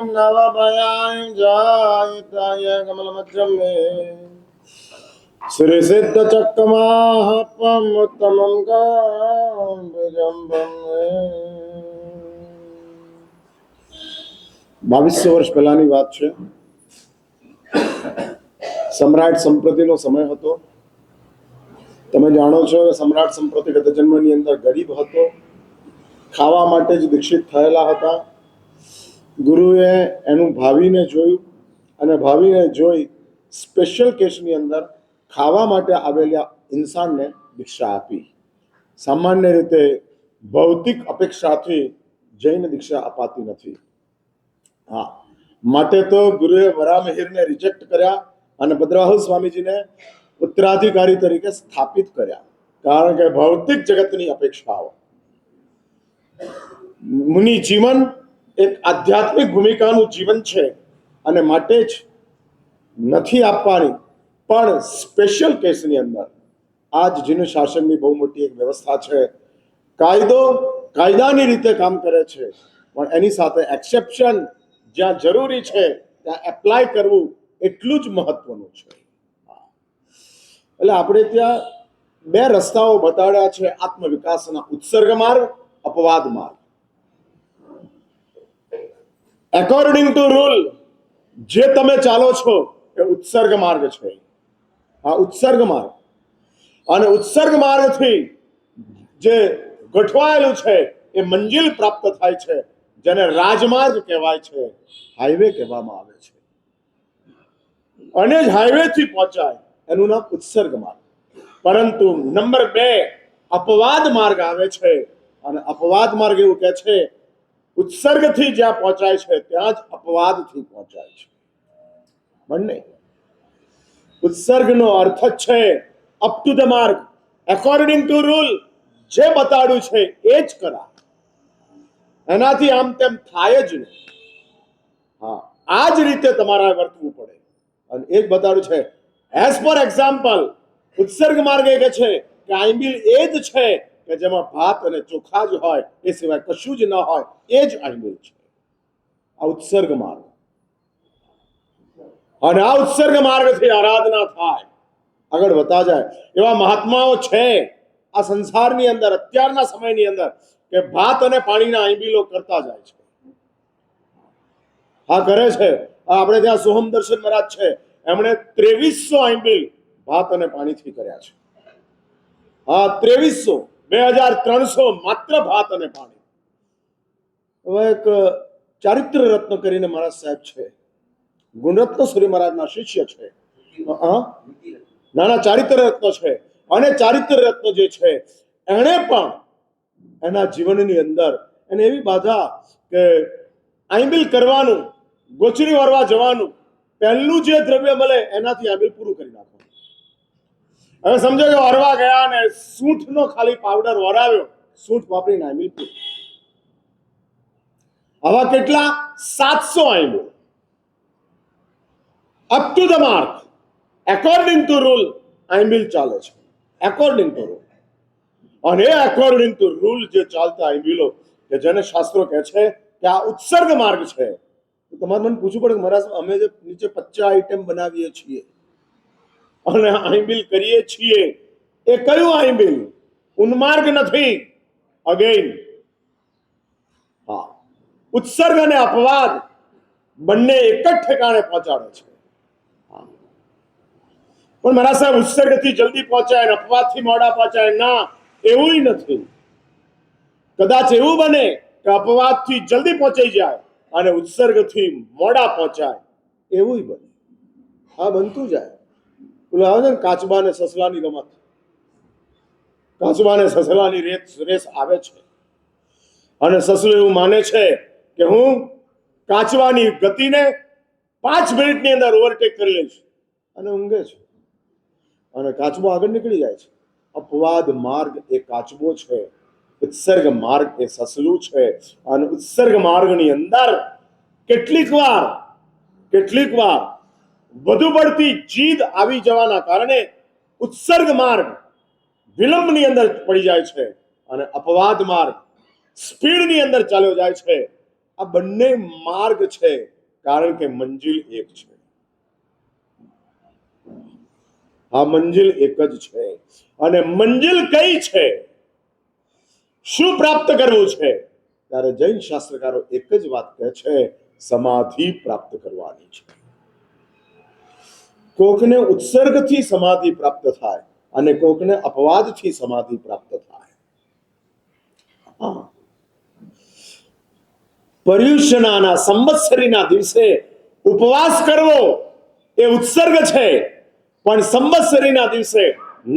नवभयाय जायताय कमलमध्यम मे श्रीसिद्धचक्रमाहपम् उत्तमं गाम्भीर्यं मे 2200 વર્ષ પહેલાની વાત છે. સમ્રાટ સંપ્રતિનો સમય હતો. તમે જાણો છો કે સમ્રાટ સંપ્રતિ ગત જન્મની અંદર ગરીબ હતો, ખાવા માટે જ દીક્ષિત થયેલા હતા. ગુરુએ એનું ભાવિને જોયું અને ભાવિને જોઈ સ્પેશિયલ કેસની અંદર ખાવા માટે આવેલા ઇન્સાનને દીક્ષા આપી. સામાન્ય રીતે ભૌતિક અપેક્ષાથી જૈન દીક્ષા અપાતી નથી. હા, માટે તો ગુરુએ વરામિહિરને રિજેક્ટ કર્યા અને ભદ્રાહુ સ્વામીજીને ઉત્તરાધિકારી તરીકે સ્થાપિત કર્યા, કારણ કે ભૌતિક જગતની અપેક્ષાઓ. મુનિ જીવન એક આધ્યાત્મિક ભૂમિકાનું જીવન છે અને માટે જ નથી આપવાની. પણ સ્પેશિયલ કેસની અંદર આજ જીન શાસનની બહુ મોટી એક વ્યવસ્થા છે. કાયદાની રીતે કામ કરે છે, પણ એની સાથે એક્સેપ્શન જ્યાં જરૂરી છે ત્યાં એપ્લાય કરવું એટલું જ મહત્વનું છે. એટલે આપણે ત્યાં બે રસ્તાઓ બતાડ્યા છે આત્મવિકાસના: ઉત્સર્ગ માર્ગ, અપવાદ માર્ગ. એકોર્ડિંગ ટુ રૂલ જે તમે ચાલો છો એ ઉત્સર્ગ માર્ગ છે. આ ઉત્સર્ગ માર્ગ અને ઉત્સર્ગ માર્ગથી જે ગોઠવાયેલું છે એ મંજિલ પ્રાપ્ત થાય છે, જેને રાજમાર્ગ કહેવાય છે, હાઈવે કહેવામાં આવે છે. અને જ હાઈવે થી પહોંચાય એનું નામ ઉત્સર્ગ માર્ગ. પરંતુ નંબર 2 અપવાદ માર્ગ આવે છે, અને અપવાદ માર્ગ એવું કહે છે ઉત્સર્ગથી જ્યાં પહોંચાય છે ત્યાં જ અપવાદથી પહોંચાય છે. બંને. ઉત્સર્ગનો અર્થ જ છે up to the mark, according to rule. જે બતાડ્યું છે એ જ કરા, એનાથી આમ તેમ થાય જ નહીં. હા, આ જ રીતે તમારે વર્તવું પડે. અને એ જ બતાડ્યું છે. એઝ પર એક્ઝામ્પલ, ઉત્સર્ગ માર્ગ એ કહે છે કે આઈમ્બીલ એ જ છે કે જેમાં ભાત અને ચોખા જ હોય, એ સિવાય કશું જ ન હોય, એ જ આઈમ્બીલ છે. આ ઉત્સર્ગ માર્ગ. અને આ ઉત્સર્ગ માર્ગથી આરાધના થાય, આગળ વધતા જાય. એવા મહાત્માઓ છે આ સંસારની અંદર અત્યારના સમયની અંદર કે ભાત અને પાણીના આઈમ્બીલો કરતા જાય છે. હા, કરે છે. આપણે ત્યાં સોહમ દર્શન મહારાજ છે, એમણે 2300 આઈમ્બીલ ભાત અને પાણીથી કર્યા છે. હા, 2300, 2300 માત્ર ભાત અને પાણી. હવે એક ચારિત્ર રત્ન કરીને મહારાજ સાહેબ છે, ગુણરત્ન સૂર્ય મહારાજના શિષ્ય છે. નાના ચારિત્ર રત્ન છે. અને ચારિત્ર રત્ન જે છે એણે પણ એના જીવનની અંદર એને એવી બાધા કે આઈમ્બીલ કરવાનું, ગોચરી વારવા જવાનું, પહેલું જે દ્રવ્ય મળે એનાથી આઈમ્બીલ પૂરું કરી નાખવાનું. હવે સમજો કે વરવા ગયા ને સૂંઠનો ખાલી પાવડર વરાવ્યો, સૂંઠ વાપરીને આઈમ્બીલ પૂરું. આવા કેટલા? 700 ayambil. Up to the mark, according to rule ayambil ચાલે છે. According to rule. અને એકોર્ડિંગ ટુ રૂલ જે ચાલતા આઈમ્બીલો કે જેને શાસ્ત્રો કહે છે કે આ ઉત્સર્ગ માર્ગ છે. તો તમારે મને પૂછવું પડે કે મહારાજ, અમે જે નીચે 50 આઈટમ બનાવીએ છીએ અને આઈમ્બીલ કરીએ છીએ, એ કયું આઈમ્બીલ? ઉન્માર્ગ નથી. અગેન, હા, ઉત્સર્ગ અને અપવાદ બંને એક જ ઠેકાણે પહોંચાડે છે. પણ મારા સાહેબ, ઉત્સર્ગથી જલ્દી પહોંચાય ને અપવાદથી મોડા પહોંચાય, ના, એવું નથી. કદાચ એવું બને કે અપવાદથી જલ્દી પહોંચાઈ જાય અને ઉત્સર્ગથી મોડા પહોંચાય, એવું બને. હા, બનતું જાય. પેલું આવે છે ને કાચબા ને સસલાની રમત. કાચબા ને સસલાની રેસ આવે છે અને સસલું એવું માને છે કે હું કાચવાની ગતિને 5 મિનિટની અંદર ઓવરટેક કરી લઈશ, અને ઊંઘે છે. અને કાચબો આગળ નીકળી જાય છે. અપવાદ માર્ગ એ કાચબો છે, ઉત્સર્ગ માર્ગ એ સસલું છે. અને ઉત્સર્ગ માર્ગની અંદર કેટલીક વાર વધુ પડતી જીદ આવી જવાના કારણે ઉત્સર્ગ માર્ગ વિલંબની અંદર પડી જાય છે અને અપવાદ માર્ગ સ્પીડની અંદર ચાલ્યો જાય છે. આ બંને માર્ગ છે, કારણ કે મંજિલ એક છે. આ મંજિલ એક જ છે. અને મંજિલ કઈ છે, શું પ્રાપ્ત કરવું છે, ત્યારે જૈન શાસ્ત્રકારો એક જ વાત કહે છે, સમાધિ પ્રાપ્ત કરવાની છે. કોકને ઉત્સર્ગથી સમાધિ પ્રાપ્ત થાય અને કોકને અપવાદથી સમાધિ પ્રાપ્ત થાય. પર્યુષણાના સંવત્સરીના દિવસે ઉપવાસ કરવો એ ઉત્સર્ગ છે, પણ સંવત્સરીના દિવસે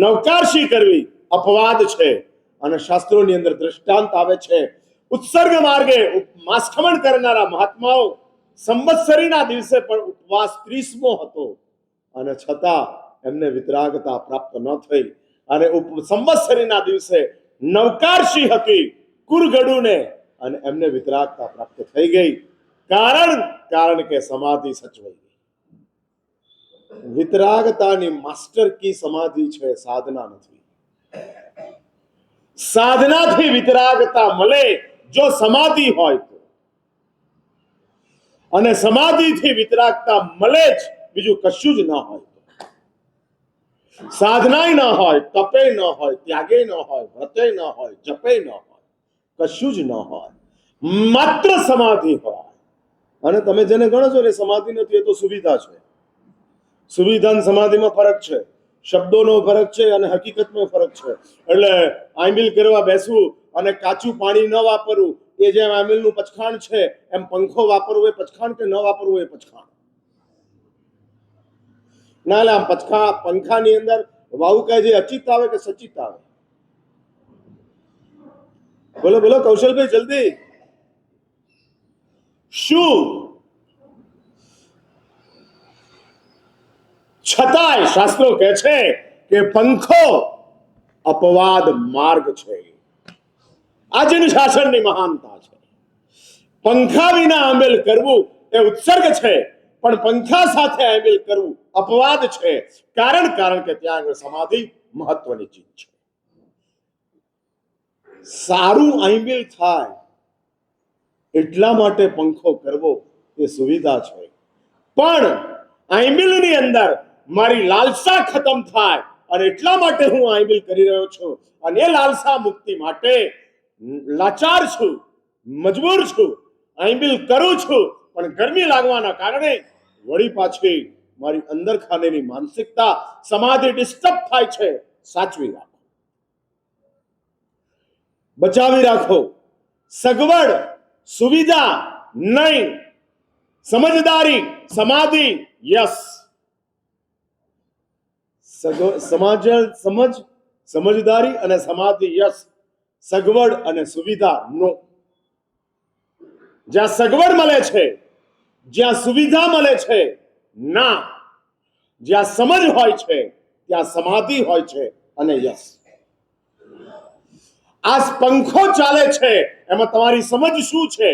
નવકારશી કરવી અપવાદ છે. અને શાસ્ત્રોની અંદર દ્રષ્ટાંત આવે છે, ઉત્સર્ગ માર્ગે માસખમણ કરનારા મહાત્માઓ સંવત્સરીના દિવસે પણ ઉપવાસ 30મો હતો અને છતાં એમને વિતરાગતા પ્રાપ્ત ન થઈ. અને સંવત્સરીના દિવસે નવકારશી હતી કુરગડુને, અને એમને વિતરાગતા પ્રાપ્ત થઈ ગઈ. કારણ કે સમાધિ સચવાઈ ગઈ. વિતરાગતાની માસ્ટર કી સમાધિ છે, સાધના નથી. સાધનાથી વિતરાગતા મળે જો સમાધિ હોય તો, અને સમાધિથી વિતરાગતા મળે જ, બીજું કશું જ ન હોય. સાધનાય ન હોય, તપે ન હોય, ત્યાગે ન હોય, વ્રતે ન હોય, જપે ન હોય, કશું જ ન હોય, માત્ર સમાધિ હોય. અને તમે જેને ગણો છો ને સમાધિ નથી, એ તો સુવિધા છે. સુવિધા અને સમાધિમાં ફરક છે, શબ્દોનો ફરક છે અને હકીકતમાં ફરક છે. એટલે આંબિલ કરવા બેસવું અને કાચું પાણી ન વાપરવું, એ જેમ આંબિલનું પચખાણ છે, એમ પંખો વાપરવો એ પચખાણ કે ન વાપરવું એ પચખાણ. ના એટલે આમ પંખાની અંદર વાયુ કહે છે અચિત આવે કે સચિત આવે? બોલો બોલો કૌશલભાઈ, જલ્દી. શું? છતાંય શાસ્ત્રો કહે છે કે પંખો અપવાદ માર્ગ છે. આજની શાસનની મહાનતા છે. પંખા વિના આંબેલ કરવું એ ઉત્સર્ગ છે, પણ પંખા સાથે આંબેલ કરવું અપવાદ છે. કારણ કે ત્યાં આગળ સમાધિ મહત્વની ચીજ છે. સારું આંબેલ થાય એટલા માટે પંખો કરવો એ સુવિધા છે, પણ આંબેલની અંદર મારી લાલસા ખતમ થાય અને એટલા માટે હું આંબેલ કરી રહ્યો છું, અને એ લાલસા મુક્તિ માટે લાચાર છું, મજબૂર છું, આંબેલ કરું છું, પણ ગરમી લાગવાના કારણે વળી પાછી મારી અંદર ખાનેની માનસિકતા સમાધિ ડિસ્ટર્બ થાય છે. સાચવી રાખો, બચાવી રાખો. સગવડ સુવિધા નહીં, સમજદારી સમાધિ યસ. સમજદારી અને સમાધિ યસ, સગવડ અને સુવિધા નો. જ્યાં સગવડ મળે છે, જ્યાં સુવિધા મળે છે, ના. જ્યાં સમજ હોય છે ત્યાં સમાધિ હોય છે અને યસ. આ પંખો ચાલે છે, એમાં તમારી સમજ શું છે?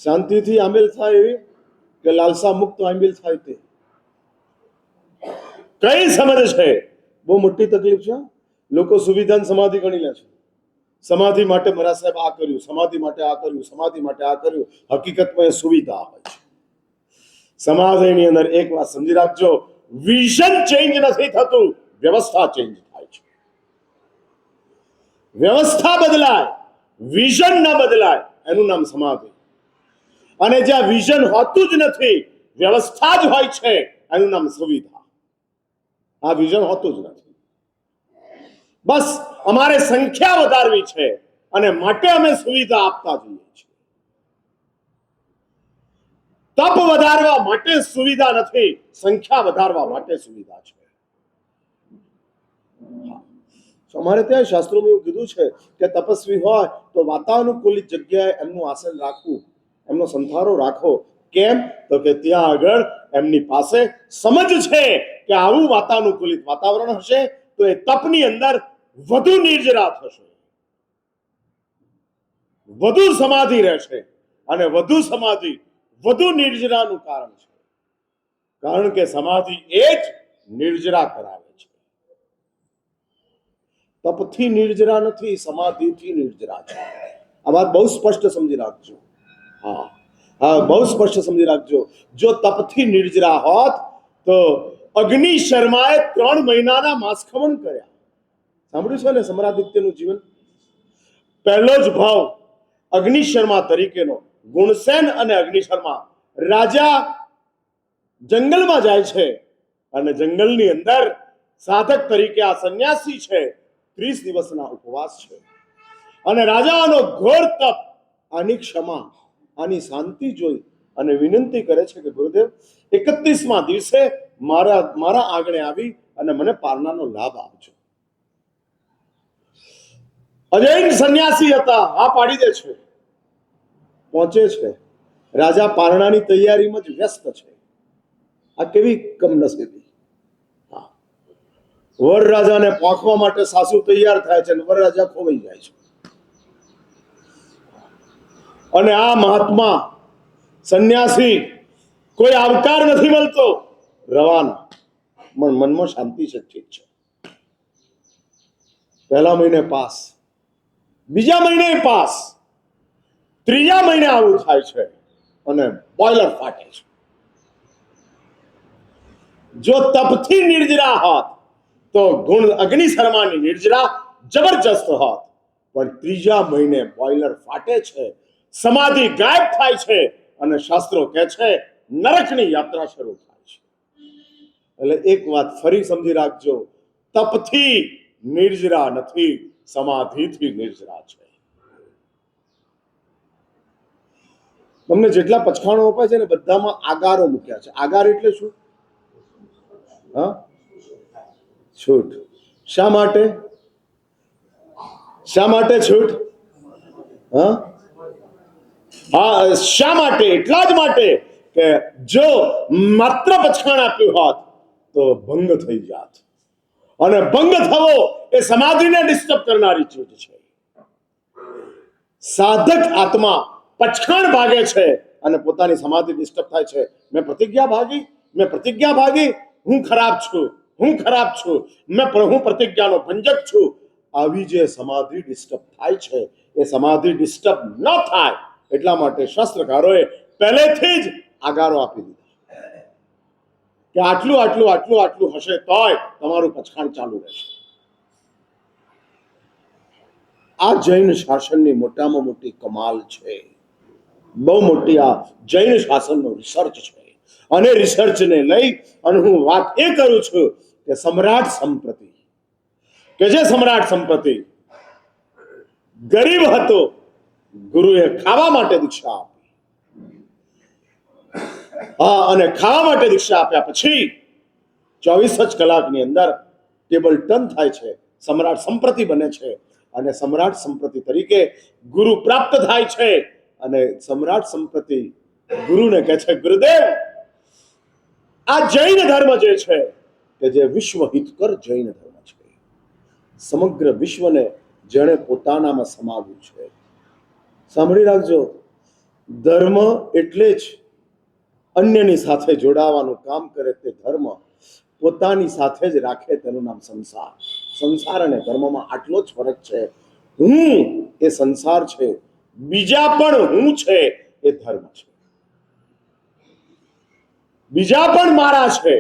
શાંતિથી આંબેલ થાય એવી કે લાલસા મુક્ત આંબેલ થાય તે? કઈ સમજ છે? બહુ મોટી તકલીફ છે. લોકો સુવિધા સમાધિ ગણી લે છે. સમાધિ માટે મારા સાહેબ આ કર્યું, સમાધિ માટે આ કર્યું, સમાધિ માટે આ કર્યું. હકીકતમાં એ સુવિધા હોય છે. સમાધિની અંદર એક વાત સમજી રાખજો, વિઝન ચેન્જ નથી થતું, વ્યવસ્થા ચેન્જ થાય છે. વ્યવસ્થા બદલાય, વિઝન ન બદલાય, એનું નામ સમાધિ. અને જ્યાં વિઝન હોતું જ નથી, વ્યવસ્થા જ હોય છે, એનું નામ સુવિધા. આ વિઝન હોતું જ નથી. બસ અમારે સંખ્યા વધારવી છે અને માટે અમે સુવિધા આપતા જઈએ છીએ. તપ વધારવા માટે સુવિધા નથી, સંખ્યા વધારવા માટે સુવિધા છે. અમારે ત્યાં શાસ્ત્રોમાં એવું કીધું છે કે તપસ્વી હોય તો વાતાનુકૂલિત જગ્યાએ એમનું આસન રાખવું, એમનો સંથારો રાખો. કેમ? તો કે ત્યાં આગળ એમની પાસે સમજ છે કે આવું વાતાનુકૂલિત વાતાવરણ હશે તો એ તપની અંદર વધુ નિર્જરા થશે, વધુ સમાધિ રહેશે, અને વધુ સમાધિ વધુ નિર્જરાનું કારણ છે. કારણ કે સમાધિ એ જ નિર્જરા કરાવે છે. તપથી નિર્જરા નથી, સમાધિથી નિર્જરા છે. આ વાત બહુ સ્પષ્ટ સમજી રાખજો. હા હા, બહુ સ્પષ્ટ સમજી રાખજો. જો તપથી નિર્જરા હોત તો અગ્નિ શર્માએ 3 મહિનાના માસખમણ કર્યા. સાંભળ્યું છે ને સમરાદિત્યનું જીવન? પહેલો જ ભાવ અગ્નિ શર્મા તરીકેનો, ગુણસેન અને અગ્નિ શર્મા. રાજા જંગલમાં જાય છે અને જંગલની અંદર સાધક તરીકે આ સંન્યાસી છે, 30 દિવસના ઉપવાસ છે અને રાજાનો ઘોર તપ, આની ક્ષમા, આની શાંતિ જોઈ અને વિનંતી કરે છે કે ગુરુદેવ 31મા દિવસે મારા આંગણે આવી અને મને પારણાનો લાભ આપજો. અજૈન સંન્યાસી હતા, હા પાડી દે છે. પહોંચે છે, રાજા પારણાની તૈયારીમાં જ વ્યસ્ત છે. આ કેવી કમનસીબી! વરરાજાને પાંખવા માટે સાસુ તૈયાર થાય છે અને વરરાજા ખોવાઈ જાય છે. અને આ મહાત્મા સંન્યાસી, કોઈ આવકાર નથી મળતો, રવાના. મનમાં શાંતિ છે, ઠીક છે. પહેલા મહિને પાસ, બીજા મહિને પાસ, ત્રીજા મહિને આવું થાય છે અને બોઇલર ફાટે છે. જો તપથી નિર્જરા હોત તો ગુણ અગ્નિ શર્માની નિર્જરા જબરજસ્ત હોત, પણ ત્રીજા મહિને બોઇલર ફાટે છે, સમાધિ ગાયબ થાય છે અને શાસ્ત્રો કહે છે નરકની યાત્રા શરૂ થાય છે. એટલે એક વાત ફરી સમજી રાખજો, તપથી નિર્જરા નથી, સમાધિથી નિર્જરા છે. તમને જેટલા પચખાણો અપાય છે ને બધામાં આગારો મૂક્યા છે. આગાર એટલે શું? હા, છૂટ. શા માટે? શા માટે છૂટ? હા હા, શા માટે? એટલા જ માટે કે જો માત્ર પચખાણ આપ્યું હોત તો ભંગ થઈ જાત, અને ભંગ થવો એ સમાધિને ડિસ્ટર્બ કરનારી ચીજ છે. સાધક આત્મા પચખાણ ભાગે છે અને પોતાની સમાધિ ડિસ્ટર્બ થાય છે. મેં પ્રતિજ્ઞા ભાગી, હું ખરાબ છું, હું પ્રતિજ્ઞાનો ભંજક છું. આવી જે સમાધિ ડિસ્ટર્બ થાય છે, એ સમાધિ ડિસ્ટર્બ ન થાય એટલા માટે શાસ્ત્રકારોએ પહેલેથી જ આગારો આપી દીધો કે આટલું આટલું આટલું આટલું હશે તોય તમારું પચખાણ ચાલુ રહેશે. આ જૈન શાસનની મોટામાં મોટી કમાલ છે. બહુ મોટી આ જૈન શાસનનો રિસર્ચ છે. અને રિસર્ચને લઈ અને હું વાત એ કરું છું કે સમ્રાટ સંપ્રતિ ગરીબ હતો, ગુરુએ ખાવા માટે દીક્ષા આપી. હા, અને ખાવા માટે દીક્ષા આપ્યા પછી 24 જ કલાકની અંદર ટેબલ ટર્ન થાય છે, સમ્રાટ સંપ્રતિ બને છે અને સમ્રાટ સંપ્રતિ તરીકે ગુરુ પ્રાપ્ત થાય છે. અને સમ્રાટ સંપ્રતિ ગુરુને કહે છે, ગુરુદેવ, આ જૈન ધર્મ જે છે કે જે વિશ્વ હિતકર જૈન ધર્મ છે, સમગ્ર વિશ્વને જેણે પોતાનામાં સમાવ્યું છે. સાંભળી રાખજો, ધર્મ એટલે જ અન્યની સાથે જોડાવાનું કામ કરે તે ધર્મ, પોતાની સાથે જ રાખે તેનું નામ સંસાર. સંસાર અને ધર્મમાં આટલો જ ફરક છે. હું એ સંસાર છે, બીજા પણ હું છે એ ધર્મ છે. બીજા પણ મારા છે,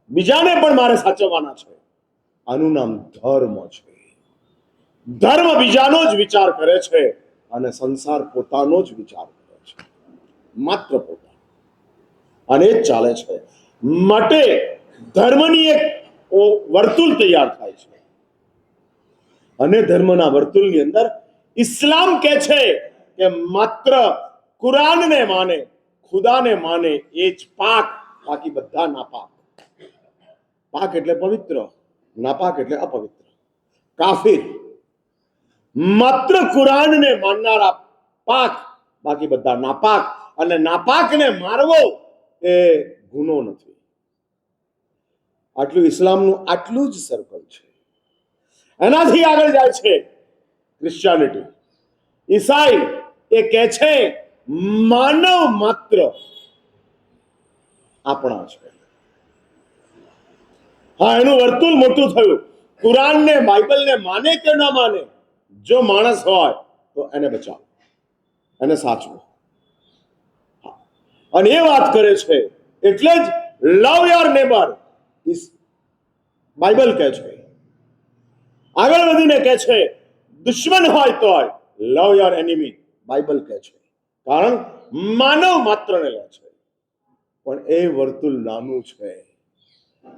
બીજાને પણ મારે સાચવવાના છે. આનું નામ ધર્મ છે. ધર્મ બીજાનો જ વિચાર કરે છે અને સંસાર પોતાનો જ વિચાર કરે છે, માત્ર પોતાનો. અને જ ચાલે છે. માટે ધર્મની એક વર્તુળ તૈયાર થાય છે અને ધર્મના વર્તુળની અંદર ઇસ્લામ કહે છે કે માત્ર કુરાનને માને, ખુદાને માને એ જ પાક, બાકી બધા નાપાક. પાક એટલે પવિત્ર, નાપાક એટલે અપવિત્ર, કાફિર. માત્ર કુરાનને માનનારા પાક, બાકી બધા નાપાક. અને નાપાકને મારવો એ ગુનો નથી. આટલું ઇસ્લામનું આટલું જ સર્કલ છે. એનાથી આગળ જાય છે ક્રિશ્ચિયાનિટી, ઈસાઈ. એ કહે છે માનવ માત્ર આપણા છે. હા, એનું વર્તુળ મોટું થયું. કુરાનને બાઇબલને માને કે ન માને, જો માણસ હોય તો એને બચાવો, એને સાચવો. અને એ વાત કરે છે એટલે જ લવ યોર નેબર બાઇબલ કહે છે. આગળ વધીને કહે છે દુશ્મન હોય તોય લવ યોર એનિમી બાઇબલ કહે છે. કારણ માનવ માત્રને લે છે, પણ એ વર્તુળ નાનું છે.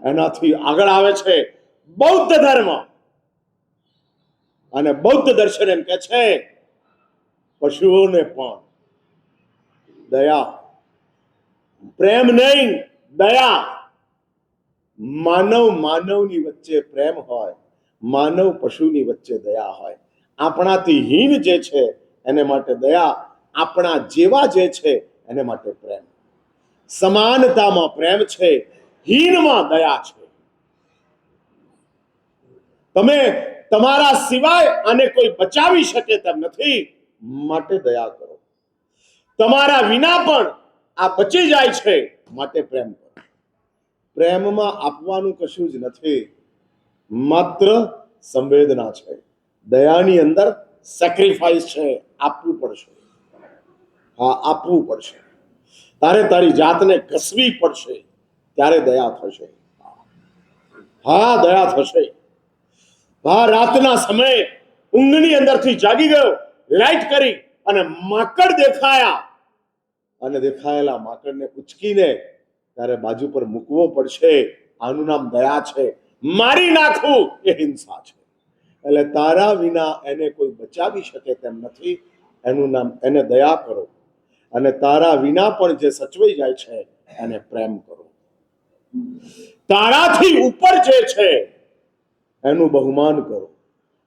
એનાથી આગળ આવે છે બૌદ્ધ ધર્મ, અને બૌદ્ધ દર્શન એમ કે છે પશુઓને પણ દયા, પ્રેમ નહીં દયા. માનવ માનવની વચ્ચે પ્રેમ હોય, માનવ પશુની વચ્ચે દયા હોય. આપણાથી હીન જે છે એને માટે દયા, આપણા જેવા જે છે એને માટે પ્રેમ. સમાનતામાં પ્રેમ છે, હીનમાં દયા છે. તમે તમારા સિવાય આને કોઈ બચાવી શકે તેમ નથી, માટે દયા કરો. તમારા વિના પણ આ બચી જાય છે, માટે પ્રેમ કરો. પ્રેમમાં આપવાનું કશું જ નથી, માત્ર સંવેદના છે. દયાની અંદર સેક્રિફાઈસ છે, આપવું પડશે. હા, આપવું પડશે. તારે તારી જાતને ઘસવી પડશે, ત્યારે દયા થશે. હા, દયા થશે. હા, રાતના સમયે ઊંઘની અંદરથી જાગી ગયો, લાઈટ કરી અને માકડ દેખાયા, અને દેખાયેલા માકડને ઉચકીને ત્યારે બાજુ પર મૂકવો પડશે. આનું નામ દયા છે. મારી નાખવું એ હિંસા છે. એટલે તારા વિના એને કોઈ બચાવી શકે તેમ નથી, એનું નામ એને દયા કરો. અને તારા વિના પણ જે સચવાઈ જાય છે એને પ્રેમ કરો. તારાથી ઉપર જે છે એનું બહુમાન કરો.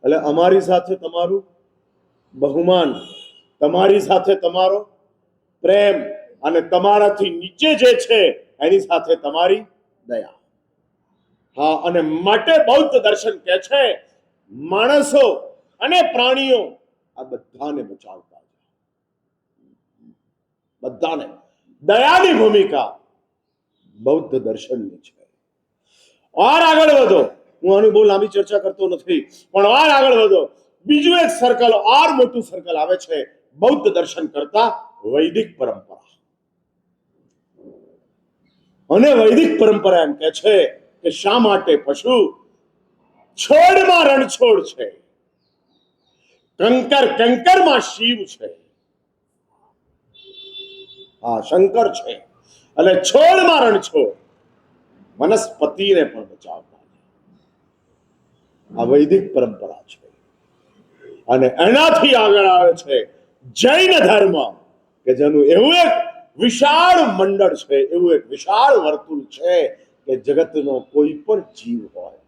એટલે અમારી સાથે તમારું બહુમાન, તમારી સાથે તમારો પ્રેમ, અને તમારાથી નીચે જે છે એની સાથે તમારી દયા. હા, અને માટે બૌદ્ધ દર્શન કહે છે માણસો અને પ્રાણીઓ આ બધાને બચાવતા, બધાને. દયાની ભૂમિકા બૌદ્ધ દર્શનની છે. ઓર આગળ વધો, હું આની બહુ લાંબી ચર્ચા કરતો નથી, પણ ઓર આગળ વધો. બીજું એક સર્કલ, ઓર મોટું સર્કલ આવે છે બૌદ્ધ દર્શન કરતા વૈદિક પરંપરા. અને વૈદિક પરંપરા એમ કે છે કે શા માટે પશુ છોડમાં રણછોડ છે, કંકર કંકરમાં શિવ છે. હા, શંકર છે. એટલે છોડમાં રણછોડ, વનસ્પતિને પણ બચાવતા. આ વૈદિક પરંપરા છે. અને એનાથી આગળ આવે છે જૈન ધર્મ, કે જેનું એવું એક વિશાળ મંડળ છે, એવું એક વિશાળ વર્તુળ છે કે જગતનો કોઈ પણ જીવ હોય,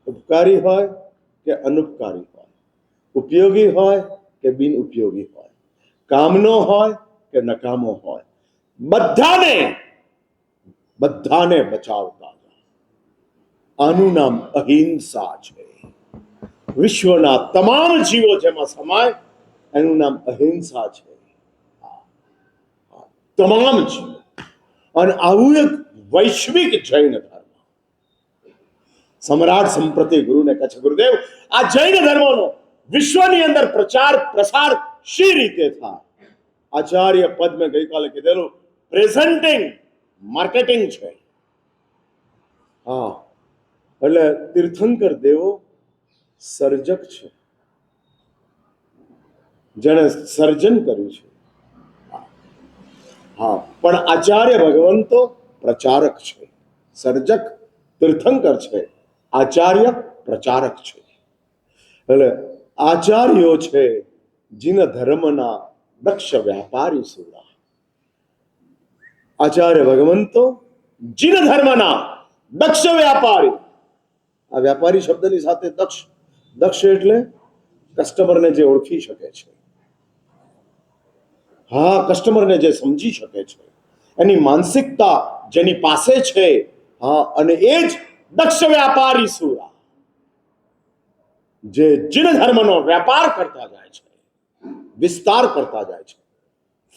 ઉપકારી હોય કે અનુપકારી હોય, ઉપયોગી હોય કે બિન ઉપયોગી હોય, કામનો હોય કે નકામો હોય, બધાને બધાને બચાવતા. આનું નામ અહિંસા છે. વિશ્વના તમામ જીવો જેમાં સમાય એનું નામ અહિંસા છે. તમામ જીવો. અને આવું એક વૈશ્વિક જૈન ધર્મ. સમ્રાટ સંપ્રતિ ગુરુને કહે છે ગુરુદેવ, આ જૈન ધર્મનો વિશ્વની અંદર પ્રચાર પ્રસાર શી રીતે થાય? આચાર્ય પદ મેં ગઈકાલે કીધેલું, પ્રેઝન્ટિંગ માર્કેટિંગ છે. હા, એટલે તીર્થંકર દેવો સર્જક છે, જેણે સર્જન કર્યું છે. હા, પણ આચાર્ય ભગવંતો પ્રચારક છે. સર્જક તીર્થંકર છે, આચાર્ય પ્રચારક છે. એટલે આચાર્યો છે જીન ધર્મના દક્ષ વ્યાપારી સુરા. આચાર્ય ભગવંતો જીન ધર્મના દક્ષ વ્યાપારી. આ વ્યાપારી શબ્દની સાથે દક્ષ, દક્ષ એટલે કસ્ટમરને જે ઓળખી શકે છે. હા, કસ્ટમરને જે સમજી શકે છે, એની માનસિકતા જેની પાસે છે. હા, અને એ જ દક્ષ વ્યાપારી સુરા, જે જીન ધર્મનો વેપાર કરતા જાય છે, વિસ્તાર કરતા જાય છે,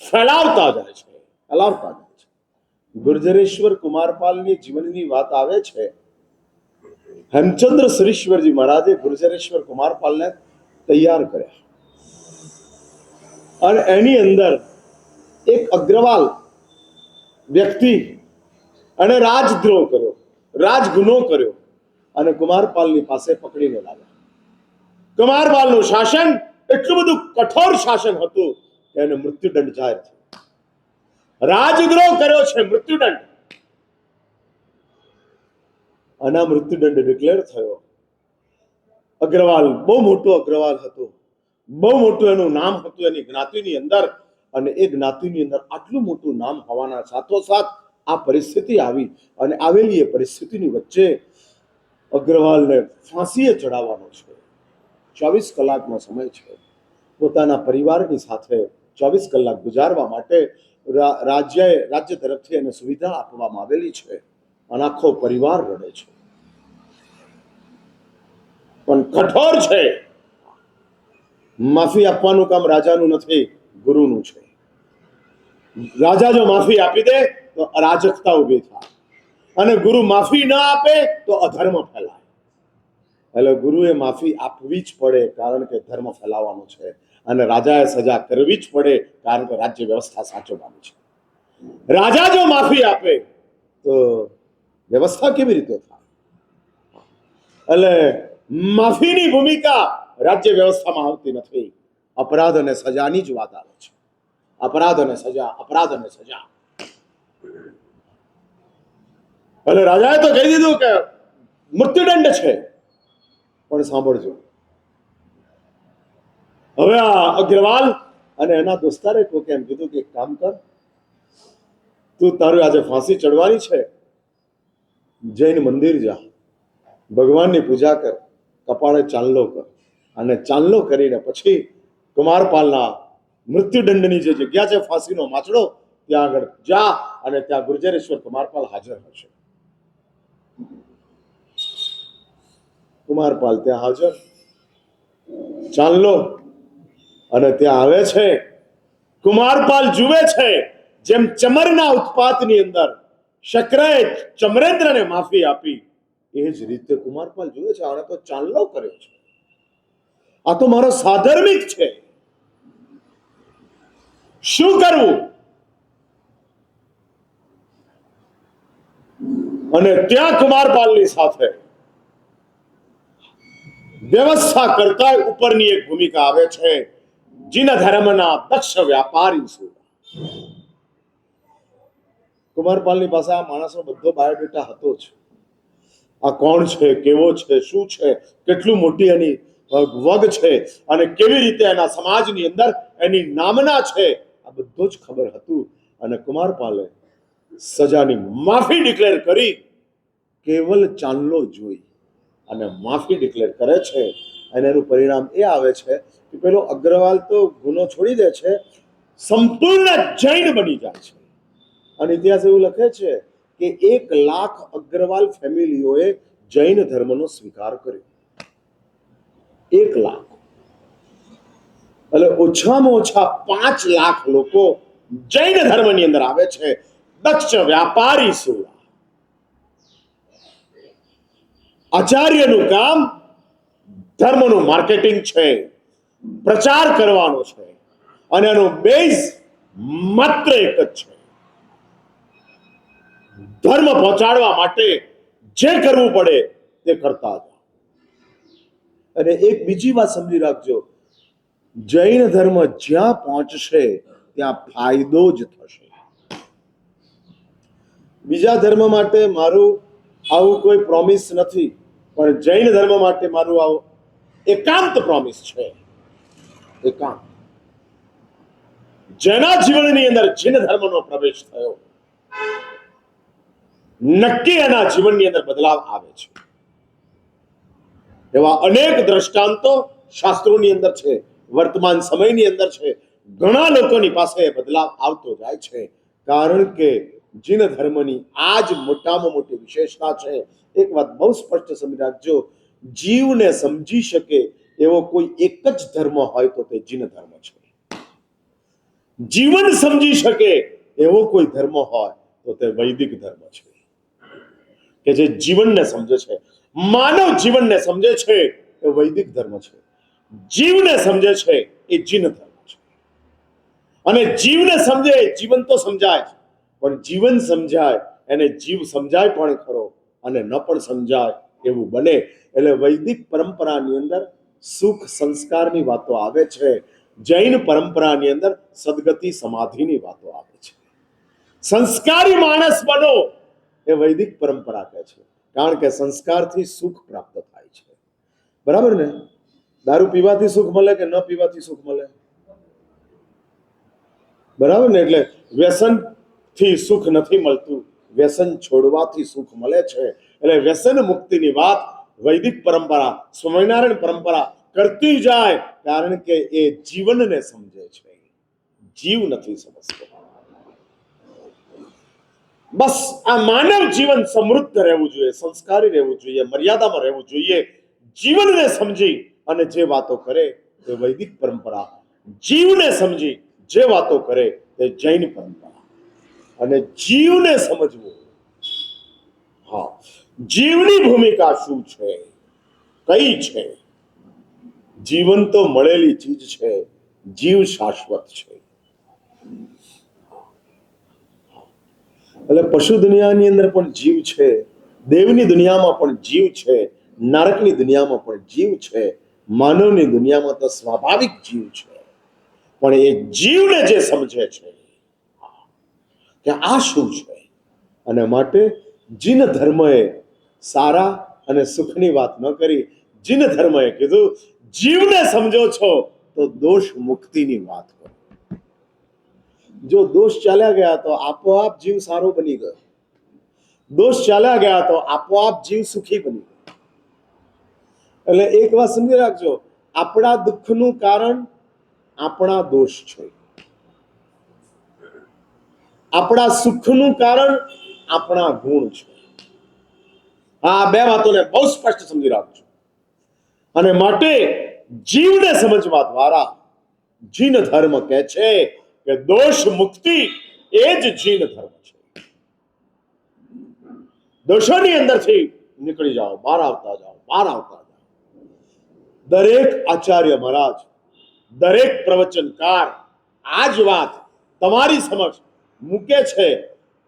ફેલાવતા જાય છે, ફેલાવતા જાય છે. ગુર્જરેશ્વર કુમારપાલની જીવનની વાત આવે છે હેમચંદ્ર સરીશ્વરજી મહારાજે ગુર્જરેશ્વર કુમારપાલને તૈયાર કર્યા અને એની અંદર એક અગ્રવાલ વ્યક્તિ અને રાજદ્રોહ કર્યો, રાજગુનો કર્યો અને કુમારપાલની પાસે પકડીને લાવ્યા. કુમારપાલનું શાસન એટલું બધું કઠોર શાસન હતું કે એને મૃત્યુદંડ જાહેર થયો. રાજદ્રોહ કર્યો છે, મૃત્યુદંડ. અને આ મૃત્યુદંડ ડિક્લેર થયો. અગ્રવાલ બહુ મોટો અગ્રવાલ હતો, બહુ મોટું એનું નામ હતું એની જ્ઞાતિની અંદર, અને એ જ્ઞાતિની અંદર આટલું મોટું નામ હોવાના સાથોસાથ આ પરિસ્થિતિ આવી અને આવેલી એ પરિસ્થિતિની વચ્ચે અગ્રવાલને ફાંસીએ ચડાવવાનો છે. 24 કલાકનો સમય છે. પોતાના પરિવારની સાથે 24 કલાક ગુજારવા માટે રાજ્ય તરફથી એને સુવિધા આપવામાં આવેલી છે અને આખો પરિવાર રડે છે. પણ કઠોર છે. માફી આપવાનું કામ રાજાનું નથી, ગુરુનું છે. રાજા જો માફી આપી દે તો અરાજકતા ઉભી થાય, અને ગુરુ માફી ના આપે તો અધર્મ ફેલાય. એટલે ગુરુએ માફી આપવી જ પડે, કારણ કે ધર્મ ફેલાવવાનો છે, અને રાજાએ સજા કરવી જ પડે, કારણ કે રાજ્ય વ્યવસ્થા સાચવવાની છે. રાજા જો માફી આપે તો વ્યવસ્થા કેવી રીતે થાય? એટલે માફીની ભૂમિકા રાજ્ય વ્યવસ્થામાં આવતી નથી. અપરાધ અને સજાની જ વાત આવે છે. અપરાધ અને સજા, અપરાધ અને સજા. એટલે રાજાએ તો કહી દીધું કે મૃત્યુદંડ છે, પણ સાંભળજો, હવે આ અગ્રવાલ અને એના દોસ્તારે કોકે એમ કીધું કે એક કામ કર, તું તારું આજે ફાંસી ચડવાની છે, જૈન મંદિર જા, ભગવાનની પૂજા કર, કપાળે ચાંદલો કર, અને ચાંદલો કરીને પછી કુમારપાલના મૃત્યુદંડની જે જગ્યા છે, ફાંસીનો માચડો, ત્યાં આગળ જા, અને ત્યાં ગુર્જરેશ્વર કુમારપાલ હાજર હશે. કુમારપાલ ત્યાં હાજર, ચાંદલો, અને ત્યાં આવે છે. કુમારપાલ જુએ છે જેમ ચમરના ઉત્પાતની અંદર શક્રએ ચમરેન્દ્રને માફી આપી, એ જ રીતે કુમારપાલ જુએ છે આણે તો ચાંદલો કર્યો છે, આ તો મારો સાધર્મિક છે, શું કરવું? અને ત્યાં કુમારપાલની સાથે વ્યવસ્થા કરતા ઉપરની એક ભૂમિકા આવે છે, જીન ધર્મના દક્ષ વ્યાપારી શું. કુમારપાલની પાસે આ માણસનો બધો બાયોડેટા હતો જ. આ કોણ છે, કેવો છે, શું છે, કેટલું મોટી એની વગ છે, અને કેવી રીતે એના સમાજની અંદર એની નામના છે, આ બધું જ ખબર હતું. અને કુમારપાલે સજાની માફી ડિક્લેર કરી, કેવલ ચાંદલો જોઈ અને માફી ડિક્લેર કરે છે. અને એનું પરિણામ એ આવે છે કે પેલો અગ્રવાલ તો ગુનો છોડી દે છે, સંપૂર્ણ જૈન બની જાય છે. અને ઇતિહાસ એવું લખે છે કે 1 લાખ અગ્રવાલ ફેમિલીઓએ જૈન ધર્મનો સ્વીકાર કર્યો. 1 લાખ. એટલે ઓછામાં ઓછા 5 લાખ લોકો જૈન ધર્મની અંદર આવે છે. દક્ષ વ્યાપારી શું. આચાર્યનું કામ ધર્મનું માર્કેટિંગ છે, પ્રચાર કરવાનો છે, અને એનો બેઝ માત્ર એક જ છે, ધર્મ પહોંચાડવા માટે જે કરવું પડે તે કરતા હતા. અને એક બીજી વાત સમજી રાખજો, જૈન ધર્મ જ્યાં પહોંચશે ત્યાં ફાયદો જ થશે. બીજા ધર્મ માટે મારું આવું કોઈ પ્રોમિસ નથી, પણ જૈન ધર્મ માટે મારું આવું એકાંત પ્રોમિસ છે. એકાંત. જેના જીવનની અંદર જૈન ધર્મનો પ્રવેશ થયો, નક્કી એના જીવનની અંદર બદલાવ આવે છે. એવા અનેક દ્રષ્ટાંતો શાસ્ત્રોની અંદર છે, વર્તમાન સમયની અંદર છે. ઘણા લોકોની પાસે બદલાવ આવતો જાય છે, કારણ કે જૈન ધર્મની આ જ મોટામાં મોટી વિશેષતા છે. એક વાત બહુ સ્પષ્ટ સમજી રાખજો, જીવને સમજી શકે એવો કોઈ એક જ ધર્મ હોય તો તે જૈન ધર્મ છે. જીવન સમજી શકે એવો કોઈ ધર્મ હોય તો તે વૈદિક ધર્મ છે, કે જે જીવનને સમજે છે. માનવ જીવનને સમજે છે એ વૈદિક ધર્મ છે, જીવને સમજે છે એ જીન ધર્મ છે. અને જીવને સમજે જીવન તો સમજાય, પણ જીવન સમજાય એને જીવ સમજાય પણ ખરો, અને ન પણ સમજાય એવું બને. એટલે વૈદિક પરંપરાની અંદર સુખ સંસ્કારની વાતો આવે છે, જૈન પરંપરાની અંદર સદગતિ સમાધિની વાતો આવે છે. સંસ્કારી માણસ બનો એ વૈદિક પરંપરા કહે છે, કારણ કે સંસ્કારથી સુખ પ્રાપ્ત થાય છે. બરાબર ને? દારૂ પીવાથી સુખ મળે કે ન પીવાથી સુખ મળે? બરાબર ને? એટલે વ્યસન થી સુખ નથી મળતું, વ્યસન છોડવાથી સુખ મળે છે. એટલે વ્યસન મુક્તિની વાત વૈદિક પરંપરા, સ્વામિનારાયણ પરંપરા કરતી જાય, કારણ કે એ જીવનને સમજે છે, જીવ નથી સમજતો. બસ આ માનવ જીવન સમૃદ્ધ રહેવું જોઈએ, સંસ્કારી રહેવું જોઈએ, મર્યાદામાં રહેવું જોઈએ. જીવનને સમજી અને જે વાતો કરે તે વૈદિક પરંપરા, જીવને સમજી જે વાતો કરે તે જૈન પરંપરા. અને જીવને સમજવું, હા, જીવની ભૂમિકા શું છે, કઈ છે? જીવન તો મળેલી ચીજ છે, જીવ શાશ્વત છે. એટલે પશુ દુનિયાની અંદર પણ જીવ છે, દેવની દુનિયામાં પણ જીવ છે, નરકની દુનિયામાં પણ જીવ છે, માનવની દુનિયામાં તો સ્વાભાવિક જીવ છે. પણ એ જીવને જે સમજે છે કે આ શું છે, અને માટે જીન ધર્મએ સારા અને સુખની વાત ન કરી, જીન ધર્મએ કીધું જીવને સમજો છો તો દોષ મુક્તિની વાત કરો. જો દોષ ચાલ્યા ગયા તો આપોઆપ જીવ સારો બની ગયો, દોષ ચાલ્યા ગયા તો આપોઆપ જીવ સુખી બની ગયો. એટલે એક વાત સમજી રાખજો, આપણા દુઃખનું કારણ આપણા દોષ છે, આપણા સુખનું કારણ આપણા ગુણ છે. આ બે વાતોને બહુ સ્પષ્ટ સમજી રાખજો. અને માટે જીવને સમજવા દ્વારા જીન ધર્મ કહે છે કે દોષ મુક્તિ એ જ જીન ધર્મ છે. દોષોની અંદરથી નીકળી જાઓ, બહાર આવતા જાઓ, બહાર આવતા જાઓ. દરેક આચાર્ય મહારાજ, દરેક પ્રવચનકાર આ જ વાત તમારી સમક્ષ મૂકે છે.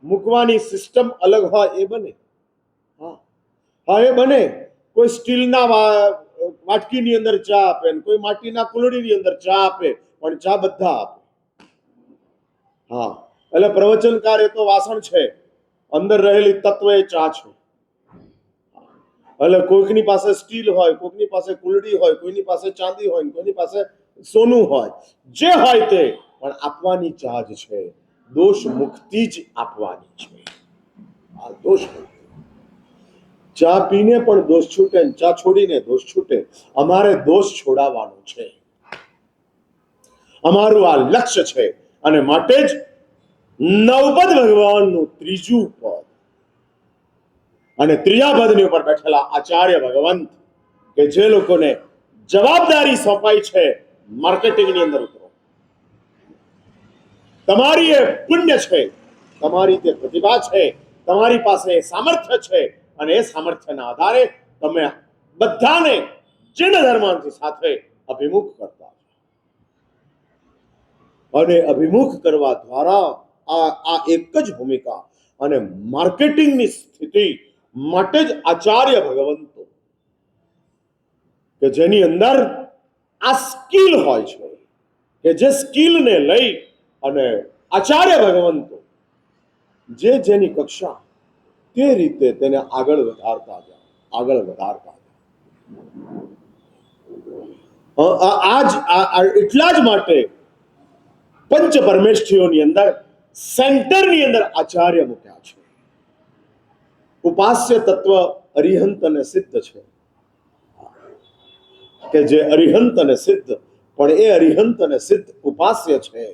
મૂકવાની સિસ્ટમ અલગ હોય એ બને, હા એ બને. કોઈ સ્ટીલના વાટકીની અંદર ચા આપે, કોઈ માટીના કુલડીની અંદર ચા આપે, પણ ચા બધા આપે. હા, એટલે પ્રવચનકાર એ તો વાસણ છે, અંદર રહેલી તત્વ એ ચા છે. એટલે કોઈકની પાસે સ્ટીલ હોય, કોઈકની પાસે કુલડી હોય, કોઈની પાસે ચાંદી હોય, કોઈની પાસે સોનું હોય, જે હોય તે પણ આપવાની ચા જ છે. દોષ મુક્તિ જ આપવાની છે. આ દોષ મુક્તિ. ચા પીને પણ દોષ છૂટે, ચા છોડીને દોષ છૂટે. અમારે દોષ છોડાવવાનો છે, અમારું આ લક્ષ્ય છે. અને માટે જ નવપદ ભગવાનનું ત્રીજું પદ અને ત્રીજા પદની ઉપર બેઠેલા આચાર્ય ભગવંત કે જે લોકોને જવાબદારી સોંપાઈ છે માર્કેટિંગની અંદર ઉતરો, તમારી એ પુણ્ય છે, તમારી તે પ્રતિભા છે, તમારી પાસે સામર્થ્ય છે, અને એ સામર્થ્યના આધારે તમે બધાને જૈન ધર્મની સાથે અભિમુખ કરતા, અને અભિમુખ કરવા દ્વારા આ એક જ ભૂમિકા અને માર્કેટિંગની સ્થિતિ માટે જ આચાર્ય ભગવંતો કે જેની અંદર આ સ્કિલ હોય છે, કે જે સ્કિલને લઈ અને આચાર્ય ભગવંતો જે જેની કક્ષા તે રીતે તેને આગળ વધારતા જાય, આગળ વધારતા જાય. એટલા જ માટે પંચ પરમેષ્ઠીઓની અંદર સેન્ટરની અંદર આચાર્ય મૂક્યા છે. ઉપાસ્ય તત્વ અરિહંત અને સિદ્ધ છે, કે જે અરિહંત અને સિદ્ધ, પણ એ અરિહંત અને સિદ્ધ ઉપાસ્ય છે.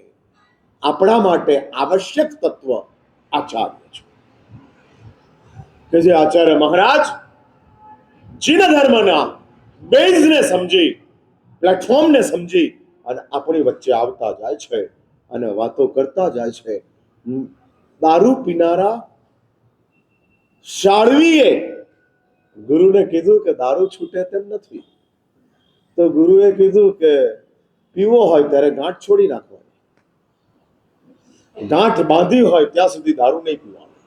આપણા માટે આવશ્યક તત્વ આચાર્ય છે, કે જે આચાર્ય મહારાજ જીન ધર્મના બેઝને સમજી, પ્લેટફોર્મને સમજી અને આપણી વચ્ચે આવતા જાય છે અને વાતો કરતા જાય છે. દારૂ પીનારા શાળવીએ ગુરુને કીધું કે દારૂ છૂટે તેમ નથી, તો ગુરુએ કીધું કે પીવો હોય ત્યારે ગાંઠ છોડી નાખવાની, ગાંઠ બાંધી હોય ત્યાં સુધી દારૂ નહીં પીવાનું.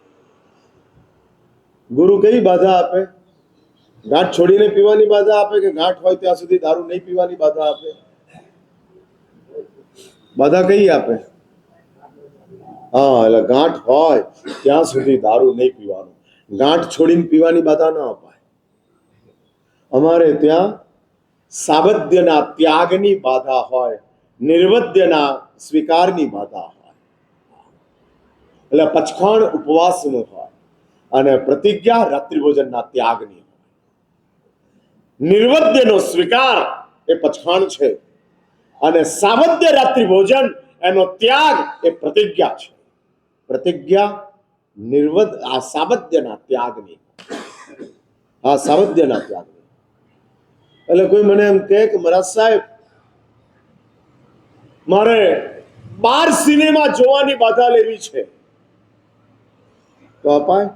ગુરુ કઈ બાધા આપે? ગાંઠ છોડીને પીવાની બાધા આપે કે ગાંઠ હોય ત્યાં સુધી દારૂ નહીં પીવાની બાધા આપે? બાધા કઈ આપે? હા, એટલે ગાંઠ હોય ત્યાં સુધી દારૂ નહીં પીવાનું, ગાંઠ છોડીને પીવાની બાધા ન અપાય. અમારે ત્યાં સાવધ્યના ત્યાગની બાધા હોય, નિર્વધ્યના સ્વીકારની બાધા હોય. એટલે પચખાણ ઉપવાસનું હોય અને પ્રતિજ્ઞા રાત્રિભોજનના ત્યાગની હોય. નિર્વધ્યનો સ્વીકાર એ પચખાણ છે અને સાવધ્ય રાત્રિભોજન એનો ત્યાગ એ પ્રતિજ્ઞા છે. પ્રતિજ્ઞા નિર્વધ આ સાવધ્યના ત્યાગની, આ સાવધ્યના ત્યાગની. એટલે કોઈ મને એમ કહે કે મહારાજ સાહેબ મારે 12 સિનેમા જોવાની બાધા લેવી છે, તો અપાય?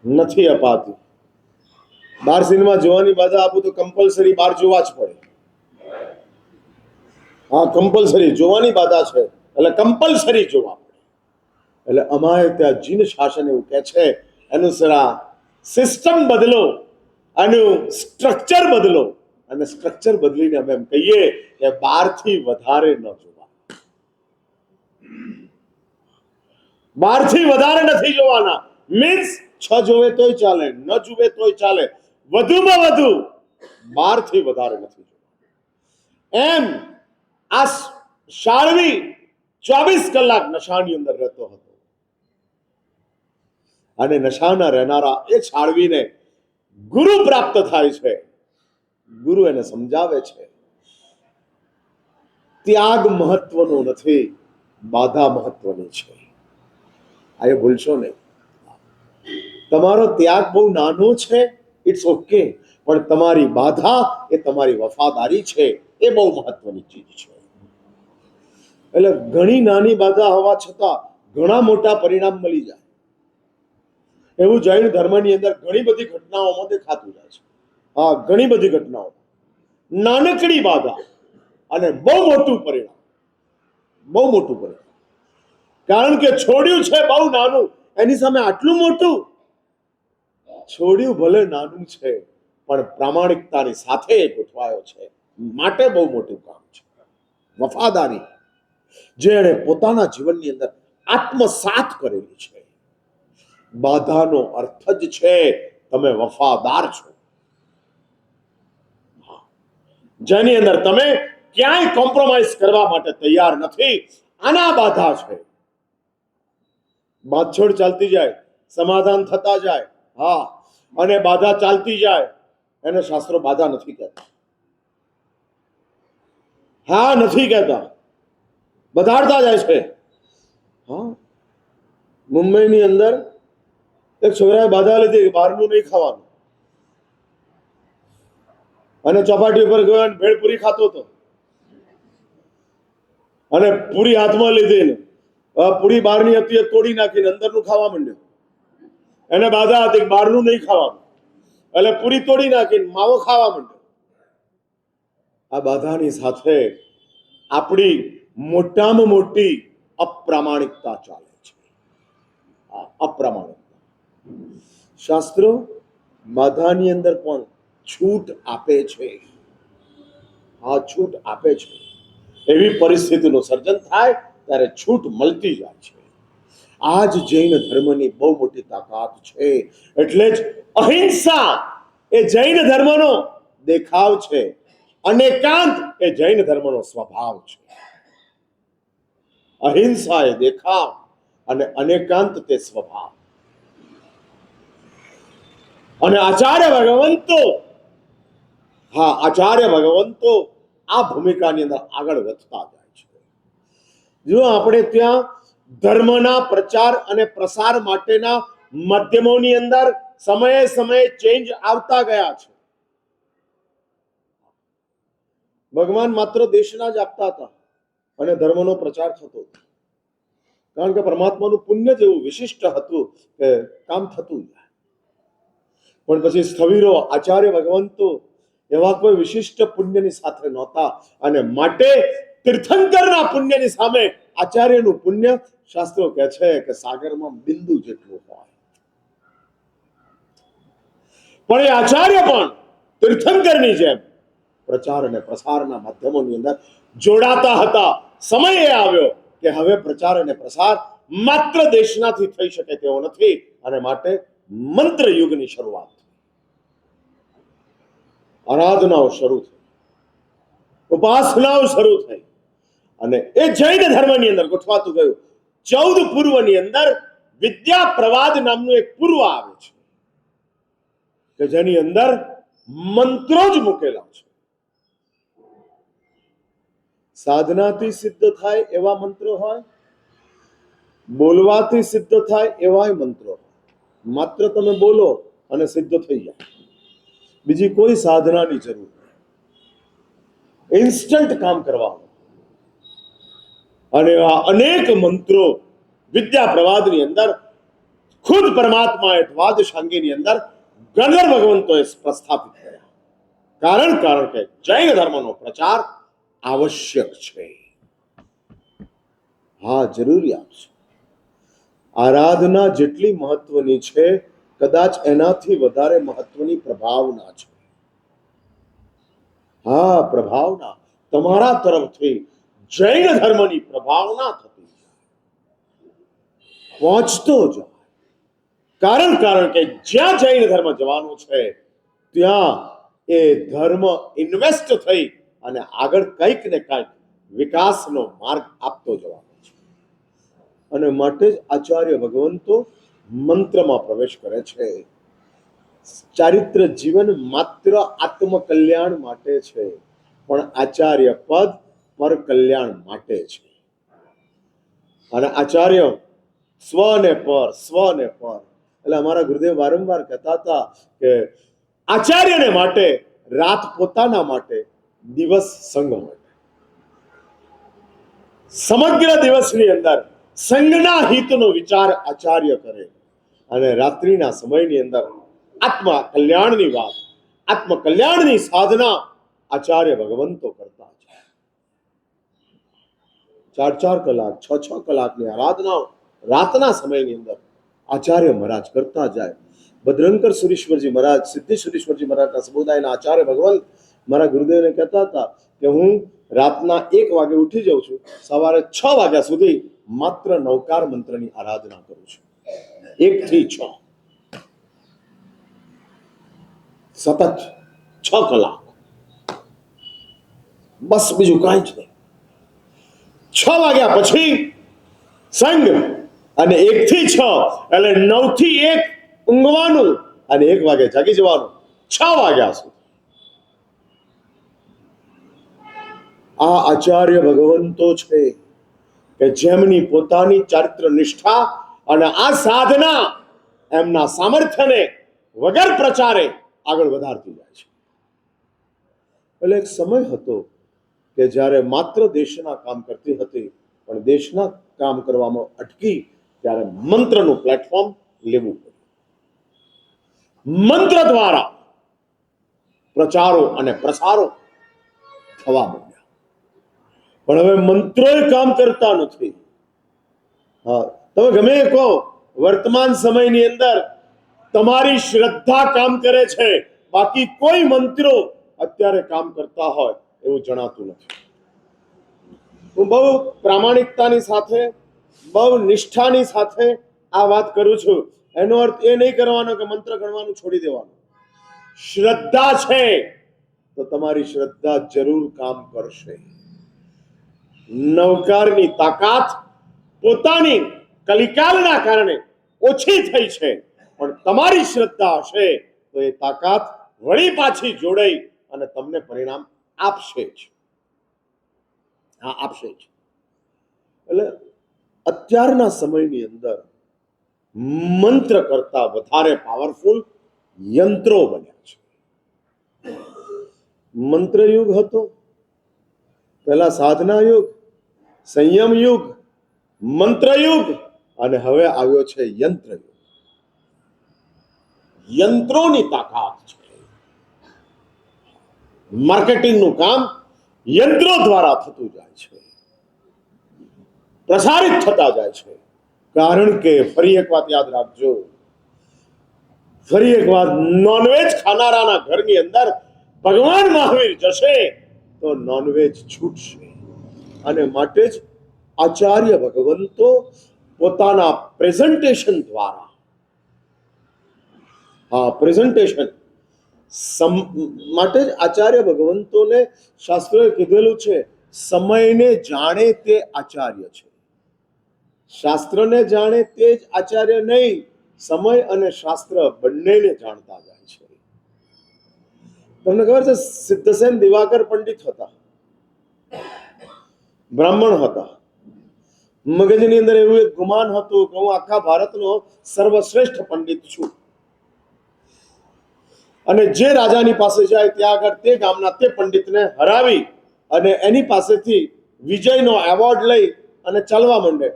નથી અપાતી. 12 સિનેમા જોવાની બાધા આપું તો કમ્પલસરી 12 જોવા જ પડે. હા, કમ્પલસરી જોવાની બાધા છે એટલે કમ્પલસરી જોવા પડે. એટલે અમારે ત્યાં જીન શાસન એવું કહે છે, એનું સિસ્ટમ બદલો, આનું સ્ટ્રક્ચર બદલો, અને સ્ટ્રક્ચર બદલીને અમે એમ કહીએ કે 12 થી વધારે ન જોવા. 12 થી વધારે નથી જોવાના. મીન્સ 6 જોવે તોય ચાલે, ન જોવે તોય ચાલે, વધુમાં વધુ 12 થી વધારે નથી જોવા. એમ આ શાળવી 24 કલાક નશાની અંદર રહેતો હતો અને નશાના રહેનારા એ શાળવીને ગુરુ પ્રાપ્ત થાય છે. ગુરુ એને સમજાવે છે ત્યાગ મહત્વનો નથી, બાધા મહત્વની છે. આ એ ભૂલશો નહીં. તમારો ત્યાગ બહુ નાનો છે, ઇટ્સ ઓકે, પણ તમારી બાધા એ તમારી વફાદારી છે, એ બહુ મહત્વની ચીજ છે. એટલે ઘણી નાની બાધા હોવા છતાં ઘણા મોટા પરિણામ મળી જાય. એવું જૈન ધર્મની અંદર ઘણી બધી ઘટનાઓમાં દેખાતું જાય છે. હા, ઘણી બધી ઘટનાઓ, નાનકડી બાધા અને બહુ મોટું પરિણામ, બહુ મોટું પરિણામ. કારણ કે છોડ્યું છે બહુ નાનું, એની સામે આટલું મોટું. છોડ્યું ભલે નાનું છે પણ પ્રામાણિકતાની સાથે ગોઠવાયો છે, માટે બહુ મોટું કામ છે. વફાદારી જે એણે પોતાના જીવનની અંદર આત્મસાત કરેલી છે. બાધાનો અર્થ જ છે તમે વફાદાર છો, જેની અંદર તમે ક્યાંય કોમ્પ્રોમાઇઝ કરવા માટે તૈયાર નથી. આના બાધા છે. બાછોડ ચાલતી જાય, સમાધાન થતા જાય, હા, અને બાધા ચાલતી જાય, એને શાસ્ત્રો બાધા નથી કહેતા. હા, નથી કહેતા, વધારતા જાય છે. હા, મુંબઈની અંદર એક છોકરાએ બાધા લીધી કે બહારનું નહીં ખાવાનું, અને ચોપાટી ઉપર ગયો અને ભેળપુરી ખાતો હતો, અને પૂરી હાથમાં લીધી, પૂરી બહારની હતી તોડી નાખીને અંદરનું ખાવા માંડ્યો. એને બાધા હતી કે બહારનું નહીં ખાવાનું, એટલે પૂરી તોડી નાખીને માવો ખાવા માંડ્યો. આ બાધાની સાથે આપણી મોટામાં મોટી અપ્રામાણિકતા ચાલે છે. અપ્રામાણિકતા. શાસ્ત્રો બાધાની અંદર પણ છૂટ આપે છે. આ છૂટ આપે છે. એવી પરિસ્થિતિનું સર્જન થાય ત્યારે છૂટ મળતી જાય છે. આ જ જૈન ધર્મની બહુ મોટી તાકાત છે. એટલે જ અહિંસા એ જૈન ધર્મનો દેખાવ છે, અનેકાંત એ જૈન ધર્મનો સ્વભાવ છે. અહિંસા એ દેખાવ અને અનેકાંત તે સ્વભાવ. અને આચાર્ય ભગવંતો, હા, આચાર્ય ભગવંતો આ ભૂમિકાની અંદર આગળ વધતા જાય છે. જો આપણે ત્યાં ધર્મના પ્રચાર અને પ્રસાર માટેના માધ્યમોની અંદર સમયે સમયે ચેન્જ આવતા ગયા છે. ભગવાન માત્ર દેશના જ આપતા હતા અને ધર્મનો પ્રચાર થતો હતો, કારણ કે પરમાત્માનું પુણ્ય જ એવું વિશિષ્ટ હતું કે કામ થતું જાય. પણ પછી સ્થવિરો આચાર્ય ભગવંતો એવા કોઈ વિશિષ્ટ પુણ્યની સાથે નહોતા, અને માટે તીર્થંકરના પુણ્યની સામે આચાર્યનું પુણ્ય શાસ્ત્રો કહે છે કે સાગરમાં બિંદુ જેટલું હોય. પણ એ આચાર્ય પણ તીર્થંકરની જેમ પ્રચાર અને પ્રસારના માધ્યમોની અંદર જોડાતા હતા. સમય એ આવ્યો કે હવે પ્રચાર અને પ્રસાર માત્ર દેશનાથી થઈ શકે તેવો નથી, અને માટે મંત્ર યુગની શરૂઆત, આરાધનાઓ શરૂ થઈ, ઉપાસનાઓ શરૂ થઈ, અને એ જૈન ધર્મની અંદર ગોઠવાતું ગયું. 14 પૂર્વની અંદર વિદ્યા પ્રવાદ નામનું એક પૂર્વ આવે છે કે જેની અંદર મંત્રો જ મૂકેલા છે. સાધનાથી સિદ્ધ થાય એવા મંત્રો હોય, બોલવાથી સિદ્ધ થાય એવા મંત્રો. માત્ર તમે બોલો અને સિદ્ધ થઈ જાય, બીજી કોઈ સાધનાની જરૂર નહીં. ઇન્સ્ટન્ટ કામ કરવાનું. અને આ અનેક મંત્રો વિદ્યા પ્રવાદની અંદર ખુદ પરમાત્માએ દ્વાદશાંગીની અંદર ગણધર ભગવંતોએ પ્રસ્થાપિત કર્યા. કારણ કે જૈન ધર્મનો પ્રચાર આવશ્યક છે. હા, જરૂરિયાત છે. આરાધના જેટલી મહત્વની છે, કદાચ એનાથી વધારે મહત્વની પ્રભાવના છે. હા, પ્રભાવના તમારા તરફથી જૈન ધર્મની પ્રભાવના થતી પહોંચતો જાય. કારણ કે જ્યાં જૈન ધર્મ જવાનો છે ત્યાં એ ધર્મ ઇન્વેસ્ટ થઈ અને આગળ કંઈક ને કંઈક વિકાસનો માર્ગ આપતો જવાનો છે. અને માટે જ આચાર્ય ભગવંતો મંત્રમાં પ્રવેશ કરે છે. ચારિત્ર જીવન માત્ર આત્મકલ્યાણ માટે છે, પણ આચાર્ય પદ પર કલ્યાણ માટે છે. અને આચાર્ય સ્વ ને પર, સ્વ ને પર. એટલે અમારા ગુરુદેવ વારંવાર કહેતા હતા કે આચાર્યને માટે રાત પોતાના માટે, દિવસ સંઘ માટે. સમગ્ર દિવસની અંદર સંઘના હિતનો વિચાર આચાર્ય કરે, અને રાત્રિના સમયની અંદર આત્મા કલ્યાણની વાત, આત્મકલ્યાણની સાધના આચાર્ય ભગવંતો કરતા છે. 4-4 કલાક, 6-6 કલાકની આરાધનાઓ રાતના સમયની અંદર આચાર્ય મહારાજ કરતા જાય. ભદ્રંકર સુરીશ્વરજી મહારાજ, સિદ્ધિ સુરીશ્વરજી મહારાજના સમુદાયના આચાર્ય ભગવંત મારા ગુરુદેવને કહેતા હતા કે હું રાતના 1 વાગે ઉઠી જાઉં છું, સવારે 6 વાગ્યા સુધી માત્ર નવકાર મંત્રની આરાધના કરું છું. 1 થી 6 સતત 6 કલાક, બસ બીજું કાંઈ જ નહીં. 6 વાગ્યા પછી સંઘ, અને 1 થી 6 એટલે 9 થી 1 ઊંઘવાનું, અને 1 વાગે જાગી જવાનું. 6 વાગ્યા સુધી આ આચાર્ય ભગવંતો છે કે જેમની પોતાની ચારિત્ર નિષ્ઠા અને આ સાધના એમના સામર્થ્યને વગર પ્રચારે આગળ વધારતી જાય છે. એટલે એક સમય હતો કે જ્યારે માત્ર દેશના કામ કરતી હતી, પણ દેશના કામ કરવામાં અટકી ત્યારે મંત્રનું પ્લેટફોર્મ લેવું પડ્યું. મંત્ર દ્વારા પ્રચારો અને પ્રસારો થવા માંડ્યા. પણ હવે મંત્રો કામ કરતા નથી. હા, તમે ગમે કહો, વર્તમાન સમયની અંદર તમારી શ્રદ્ધા કામ કરે છે, બાકી કોઈ મંત્રો અત્યારે કામ કરતા હોય એવું જણાતું નથી. હું બહુ પ્રામાણિકતાની સાથે, બહુ નિષ્ઠાની સાથે આ વાત કરું છું. એનો અર્થ એ નહીં કરવાનો કે મંત્ર ગણવાનું છોડી દેવાનું. શ્રદ્ધા છે તો તમારી શ્રદ્ધા જરૂર કામ કરશે. નવકારની તાકાત પોતાની કલિકાલના કારણે ઓછી થઈ છે, પણ તમારી શ્રદ્ધા હશે તો એ તાકાત વળી પાછી જોડાઈ અને તમને પરિણામ આપશે જ. હા, આપશે જ. એટલે અત્યારના સમયની અંદર મંત્ર કરતા વધારે પાવરફુલ યંત્રો બન્યા છે. મંત્ર યુગ હતો, પહેલા સાધના યુગ, સંયમ યુગ, મંત્ર યુગ, અને હવે આવ્યો છે યંત્ર યુગ. યંત્રોની તાકાત છે. માર્કેટિંગનું કામ યંત્રો દ્વારા થતું જાય છે, પ્રસારિત થતા જાય છે. કારણ કે ફરી એક વાત યાદ રાખજો, ફરી એક વાત, નોનવેજ ખાનારાના ઘરની અંદર ભગવાન મહાવીર જશે તો નોનવેજ છૂટશે. અને માટે જ આચાર્ય ભગવંતો પોતાના પ્રેઝન્ટેશન દ્વારા, પ્રેઝન્ટેશન માટે જ આચાર્ય ભગવંતોને શાસ્ત્રોએ કીધેલું છે, સમયને જાણે તે આચાર્ય છે. શાસ્ત્રને જાણે તે જ આચાર્ય નહીં, સમય અને શાસ્ત્ર બંનેને જાણતા જાય છે. તમને ખબર છે, સિદ્ધસેન દિવાકર પંડિત હતા, બ્રાહ્મણ હતા. મગજની અંદર એવું એક ગુમાન હતું કે હું આખા ભારતનો સર્વશ્રેષ્ઠ પંડિત છું, અને જે રાજાની પાસે જાય ત્યાં આગળ તે ગામના તે પંડિતને હરાવી અને એની પાસેથી વિજયનો એવોર્ડ લઈ અને ચાલવા માંડે.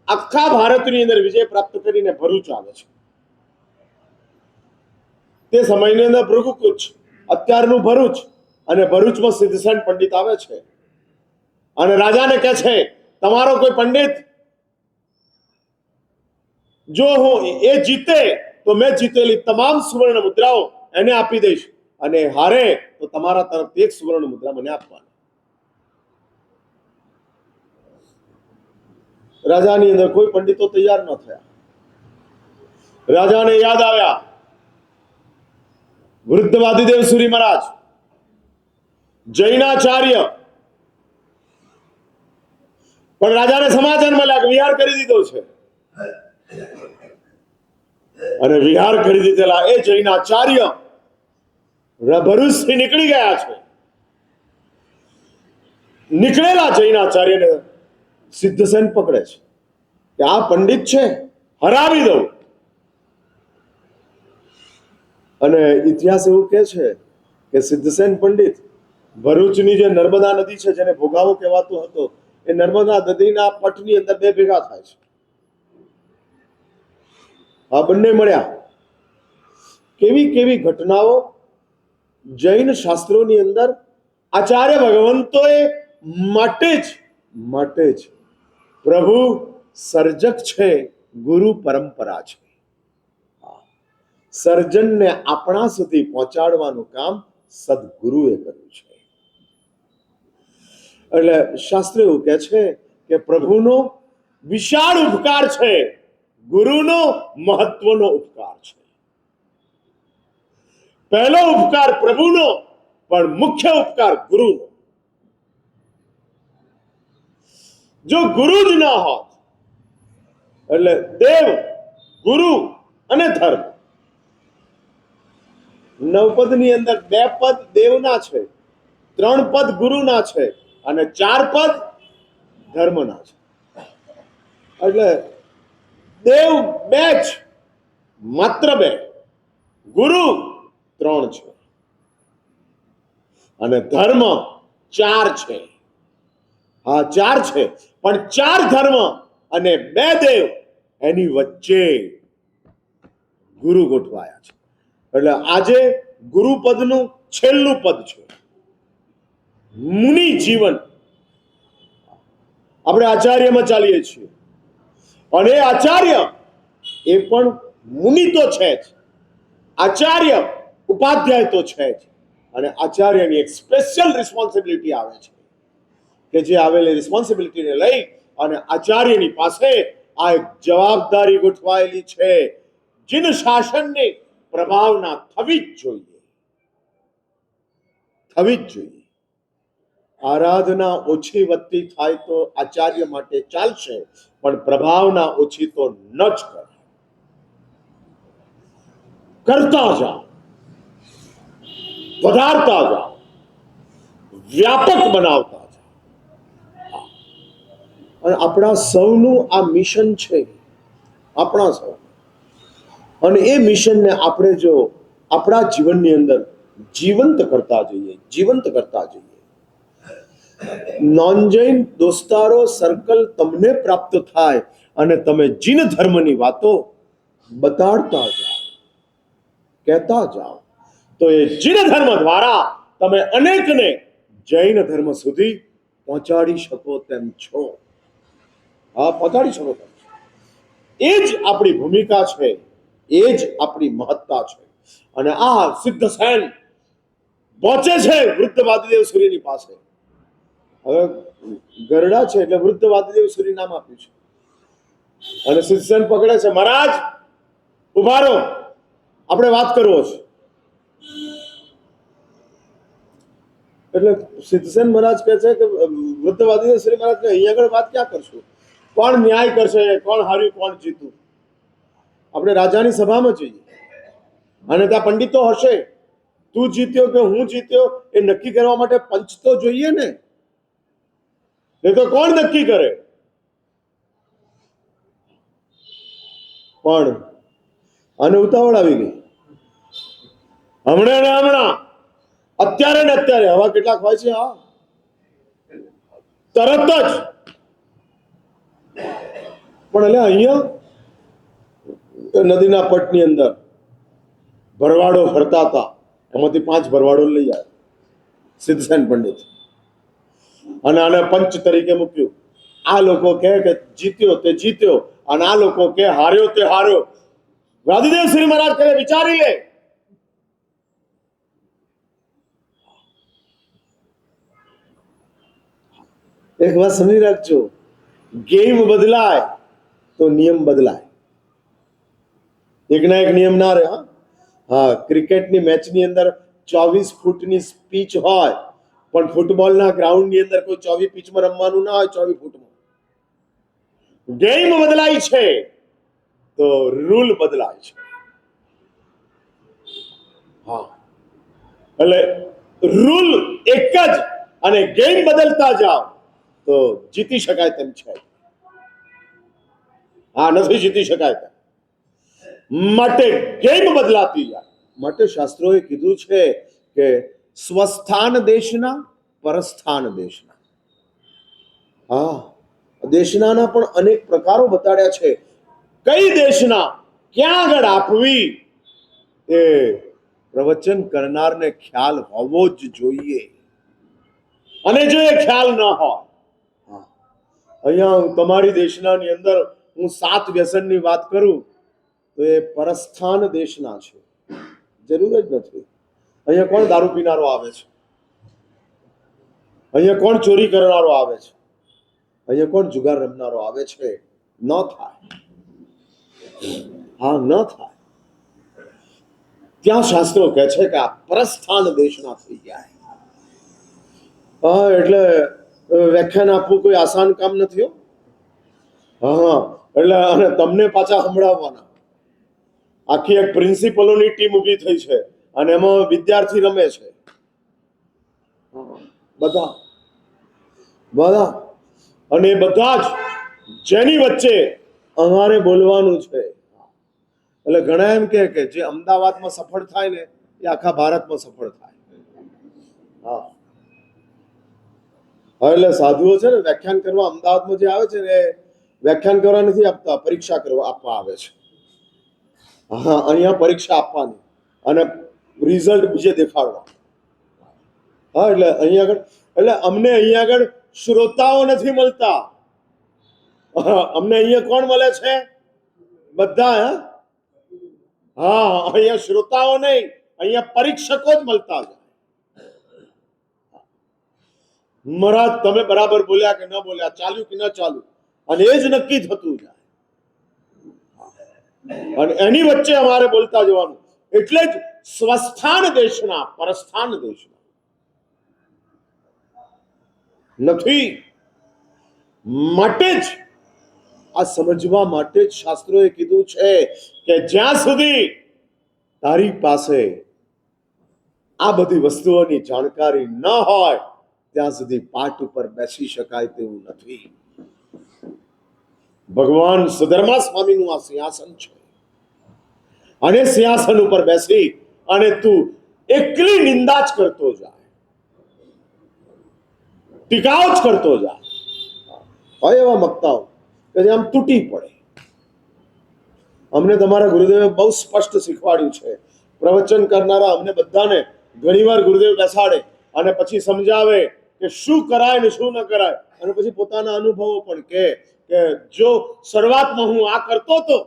આખા ભારતની અંદર વિજય પ્રાપ્ત કરીને ભરૂચ આવે છે. તે સમયની અંદર ભૃગુકુચ, અત્યારનું ભરૂચ, અને ભરૂચમાં સિદ્ધસેન પંડિત આવે છે અને રાજાને કહે છે, તમારો કોઈ પંડિત જો હું એ જીતે તો મેં જીતેલી તમામ સુવર્ણ મુદ્રાઓ એને આપી દઈશ, અને હારે તો તમારા તરફથી એક સુવર્ણ મુદ્રા મને આપવાની. રાજાની અંદર કોઈ પંડિતો તૈયાર ન થયા. રાજાને યાદ આવ્યા વૃદ્ધ વાદીદેવ સુરી મહારાજ, જૈનાચાર્ય, પણ રાજાને સમાચાર મળ્યા કે વિહાર કરી દીધો છે, અને વિહાર કરી દીધેલા એ જૈનાચાર્ય ભરૂચથી નીકળી ગયા છે. નીકળેલા જૈનાચાર્યને સિદ્ધસેન પકડે છે કે આ પંડિત છે, હરાવી દઉં. અને ઇતિહાસ એવું કહે છે કે સિદ્ધસેન પંડિત ભરૂચની જે નર્મદા નદી છે, જેને ભોગાવો કહેવાતો હતો, એ નર્મદા નદીના પટની અંદર બે ભેગા થાય છે. આ બંને મળ્યા. કેવી કેવી ઘટનાઓ જૈન શાસ્ત્રોની અંદર આચાર્ય ભગવંતોએ માટે જ પ્રભુ સર્જક છે, ગુરુ પરંપરા છે. સર્જનને આપણા સુધી પહોંચાડવાનું કામ સદગુરુએ કર્યું છે. એટલે શાસ્ત્ર એવું કહે છે કે પ્રભુનો વિશાળ ઉપકાર છે, ગુરુનો મહત્વનો ઉપકાર છે. પહેલો ઉપકાર પ્રભુનો, પણ મુખ્ય ઉપકાર ગુરુનો. જો ગુરુ જ ના હોત, એટલે દેવ, ગુરુ અને ધર્મ, નવપદની અંદર 2 પદ દેવના છે, 3 પદ ગુરુના છે, અને 4 પદ ધર્મના છે. એટલે દેવ 2 જ, માત્ર 2, ગુરુ 3 છે, અને ધર્મ 4 છે. હા, 4 છે, પણ 4 ધર્મ અને 2 દેવ, એની વચ્ચે ગુરુ ગોઠવાયા છે. એટલે આજે ગુરુપદનું છેલ્લું પદ છે મુનિ જીવન. આપણે આચાર્યમાં ચાલીએ છીએ, અને એ આચાર્ય એ પણ મુનિ તો છે જ, આચાર્ય ઉપાધ્યાય તો છે જ, અને આચાર્યની એક સ્પેશિયલ રિસ્પોન્સિબિલિટી આવે છે કે જે આવેલી રિસ્પોન્સિબિલિટીને લઈ અને આચાર્યની પાસે આ એક જવાબદારી ગોઠવાયેલી છે, જીન શાસનની પ્રભાવના થવી જ જોઈએ. આરાધના ઓછી વધતી થાય તો આચાર્ય માટે ચાલશે, પણ પ્રભાવના ઓછી તો ન જ કરે. કરતા જાઓ, વધારતા જાઓ, વ્યાપક બનાવતા જાઓ. અને આપણા સૌનું આ મિશન છે, આપણા સૌ. અને એ મિશનને આપણે જો આપણા જીવનની અંદર જીવંત કરતા જઈએ, નોન જૈન દોસ્તારો સર્કલ તમને પ્રાપ્ત થાય અને તમે જીન ધર્મની વાતો બતાડતા જાઓ. કહેતા જાઓ, તો એ જીન ધર્મ દ્વારા તમે અનેકને જૈન ધર્મ સુધી પહોંચાડી શકો તેમ છો. હા, પહોંચાડી શકો તેમ છો. એ જ આપણી ભૂમિકા છે, એ જ આપણી મહત્તા છે. અને આ સિદ્ધ સેન પહોંચે છે વૃદ્ધ વાદીદેવ સૂર્યની પાસે. હવે ગરડા છે એટલે વૃદ્ધ વાદીદેવ સૂર્ય નામ આપ્યું છે. અને સિદ્ધ સેન પકડે છે, મહારાજ ઉભા રહો, આપણે વાત કરવો છે. એટલે સિદ્ધસેન મહારાજ કહે છે કે વૃદ્ધ વાદીદેવ શ્રી મહારાજ કે અહીંયા આગળ વાત ક્યાં કરશું, કોણ ન્યાય કરશે, કોણ હાર્યું કોણ જીતું. આપણે રાજાની સભામાં જઈએ અને ત્યાં પંડિતો હશે, તું જીત્યો કે હું જીત્યો એ નક્કી કરવા માટે પંચ તો જોઈએ ને, એ તો કોણ નક્કી કરે. પણ આને ઉતાવળ આવી ગઈ, હમણાં ને હમણાં, અત્યારે ને અત્યારે. હવા કેટલાક હોય છે, હા, તરત જ. પણ એટલે અહીંયા નદીના પટની અંદર ભરવાડો ફરતા હતા, એમાંથી 5 ભરવાડો લઈ આવ્યા સિદ્ધસેન પંડિત અને આને પંચ તરીકે મૂક્યું. આ લોકો કહે કે જીત્યો તે જીત્યો, અને આ લોકો કે હાર્યો તે હાર્યો. વાદીદેવ શ્રી મહારાજ કહે વિચારી લે. એક વાત સમજી રાખજો, ગેમ બદલાય તો નિયમ બદલાય. એક ના એક નિયમ ના રહે. હા, ક્રિકેટની મેચની અંદર 24 ફૂટની સ્પીચ હોય, પણ ફૂટબોલના ગ્રાઉન્ડની અંદર કોઈ 24 પીચમાં રમવાનું ના હોય. 24 ફૂટમાં ગેમ બદલાય છે તો રૂલ બદલાય છે. હા, એટલે રૂલ એક જ, અને ગેમ બદલતા જાઓ તો જીતી શકાય તેમ છે. હા, નથી જીતી શકાય તેમ. માટે ગેમ બદલાતી જાય. માટે શાસ્ત્રોએ કીધું છે કે સ્વસ્થાન દેશના પરસ્થાન દેશના. હા, દેશનાના પણ અનેક પ્રકારો બતાડ્યા છે. કઈ દેશના ક્યાં આગળ આપવી એ પ્રવચન કરનારને ખ્યાલ હોવો જ જોઈએ. અને જો એ ખ્યાલ ન હોય, અહીંયા તમારી દેશનાની અંદર હું 7 વ્યસનની વાત કરું તો એ પરસ્થાન દેશના છે, જરૂર જ નથી. અહીંયા કોણ દારૂ પીનારો આવે છે? અહીંયા કોણ ચોરી કરનારો આવે છે? અહીંયા કોણ જુગાર રમનારો આવે છે? ન થાય. હા, ન થાય. ત્યાં શાસ્ત્રો કહે છે કે આ પરસ્થાન દેશના થઈ જાય. હા, એટલે વ્યાખ્યાન આપવું કોઈ આસાન કામ નથી. હા, એટલે અને તમને પાછા સંભળાવવાના. આખી એક પ્રિન્સિપલોની ટીમ ઊભી થઈ છે અને એમાં વિદ્યાર્થી રમે છે. બધા બધા અને એ બધા જ જેની વચ્ચે અમારે બોલવાનું છે. એટલે ઘણા એમ કે જે અમદાવાદમાં સફળ થાય ને એ આખા ભારતમાં સફળ થાય. હા, એટલે સાધુઓ છે ને વ્યાખ્યાન કરવા અમદાવાદમાં જે આવે છે ને, વ્યાખ્યાન કરવા નથી આપતા, પરીક્ષા કરવા આપવા આવે છે. હા, અહીંયા પરીક્ષા આપવાની અને રિઝલ્ટ બીજે દેખાડવા. હા, એટલે અહીંયા આગળ, એટલે અમને અહીંયા આગળ શ્રોતાઓ નથી મળતા. અમને અહીંયા કોણ મળે છે? બધા. હા, અહીંયા શ્રોતાઓ નહીં, અહીંયા પરીક્ષકો જ મળતા છે. મહારાજ તમે બરાબર બોલ્યા કે ન બોલ્યા, ચાલ્યું કે ન ચાલ્યું, અને એ જ નક્કી થતું જાય. અને એની વચ્ચે અમારે બોલતા જવાનું. એટલે જ સ્વસ્થાન દેશના પરસ્થાન દેશના નથી. માટે જ આ સમજવા માટે જ શાસ્ત્રોએ કીધું છે કે જ્યાં સુધી તારી પાસે આ બધી વસ્તુઓની જાણકારી ન હોય ત્યાં સુધી પાઠ ઉપર બેસી શકાય તેવું નથી. ભગવાન સુધર્મા સ્વામીનું આ સિંહાસન છે, અને સિંહાસન ઉપર બેસી અને તું એકલી નિંદા જ કરતો જાય, ટીકાઓ જ કરતો જાય. હોય એવા વક્તાઓ કે જે આમ તૂટી પડે. અમને તમારા ગુરુદેવે બહુ સ્પષ્ટ શીખવાડ્યું છે, પ્રવચન કરનારા અમને બધાને ઘણીવાર ગુરુદેવ બેસાડે અને પછી સમજાવે કે શું કરાય ને શું ન કરાય, અને પછી પોતાના અનુભવો પણ કે જો શરૂઆતમાં હું આ કરતો હતો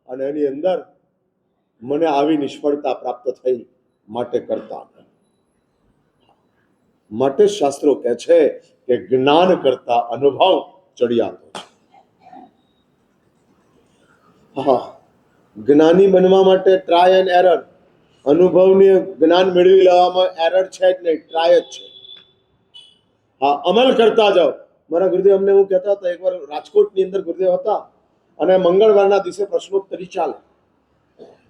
અને એની અંદર મને આવી નિષ્ફળતા પ્રાપ્ત થઈ, માટે કરતા નહીં. માટે શાસ્ત્રો કહે છે કે જ્ઞાન કરતા અનુભવ ચડિયાતો છે. હા, જ્ઞાની બનવા માટે ટ્રાય એન્ડ એરર, અનુભવની જ્ઞાન મેળવી લેવામાં એરર છે જ નહીં, ટ્રાય જ છે. હા, અમલ કરતા જાઓ. મારા ગુરુદેવ અમને એવું કહેતા હતા, એકવાર રાજકોટની અંદર ગુરુદેવ હતા અને મંગળવારના દિવસે પ્રશ્નોત્તરી ચાલે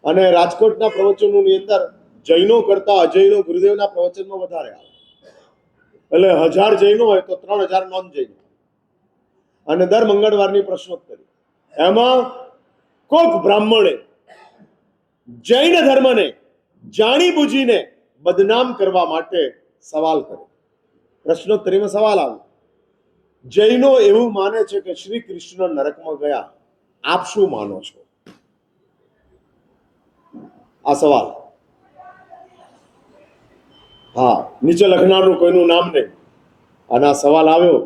અને રાજકોટના પ્રવચનોની અંદર જૈનો કરતા અજૈનો ગુરુદેવના પ્રવચનમાં વધારે આવે. એટલે 1000 જૈનો હોય તો 3000 નોન જૈનો, અને દર મંગળવારની પ્રશ્નોત્તરી. એમાં કોક બ્રાહ્મણે જૈન ધર્મને જાણી બુજીને બદનામ કરવા માટે સવાલ કર્યો. પ્રશ્નોત્તરીમાં સવાલ આવ્યો, જૈનો એવું માને છે કે શ્રી કૃષ્ણ નરકમાં ગયા, આપ શું માનો છો? આ સવાલ. હા, નીચે લખનારનું કોઈનું નામ નહીં, અને આ સવાલ આવ્યો.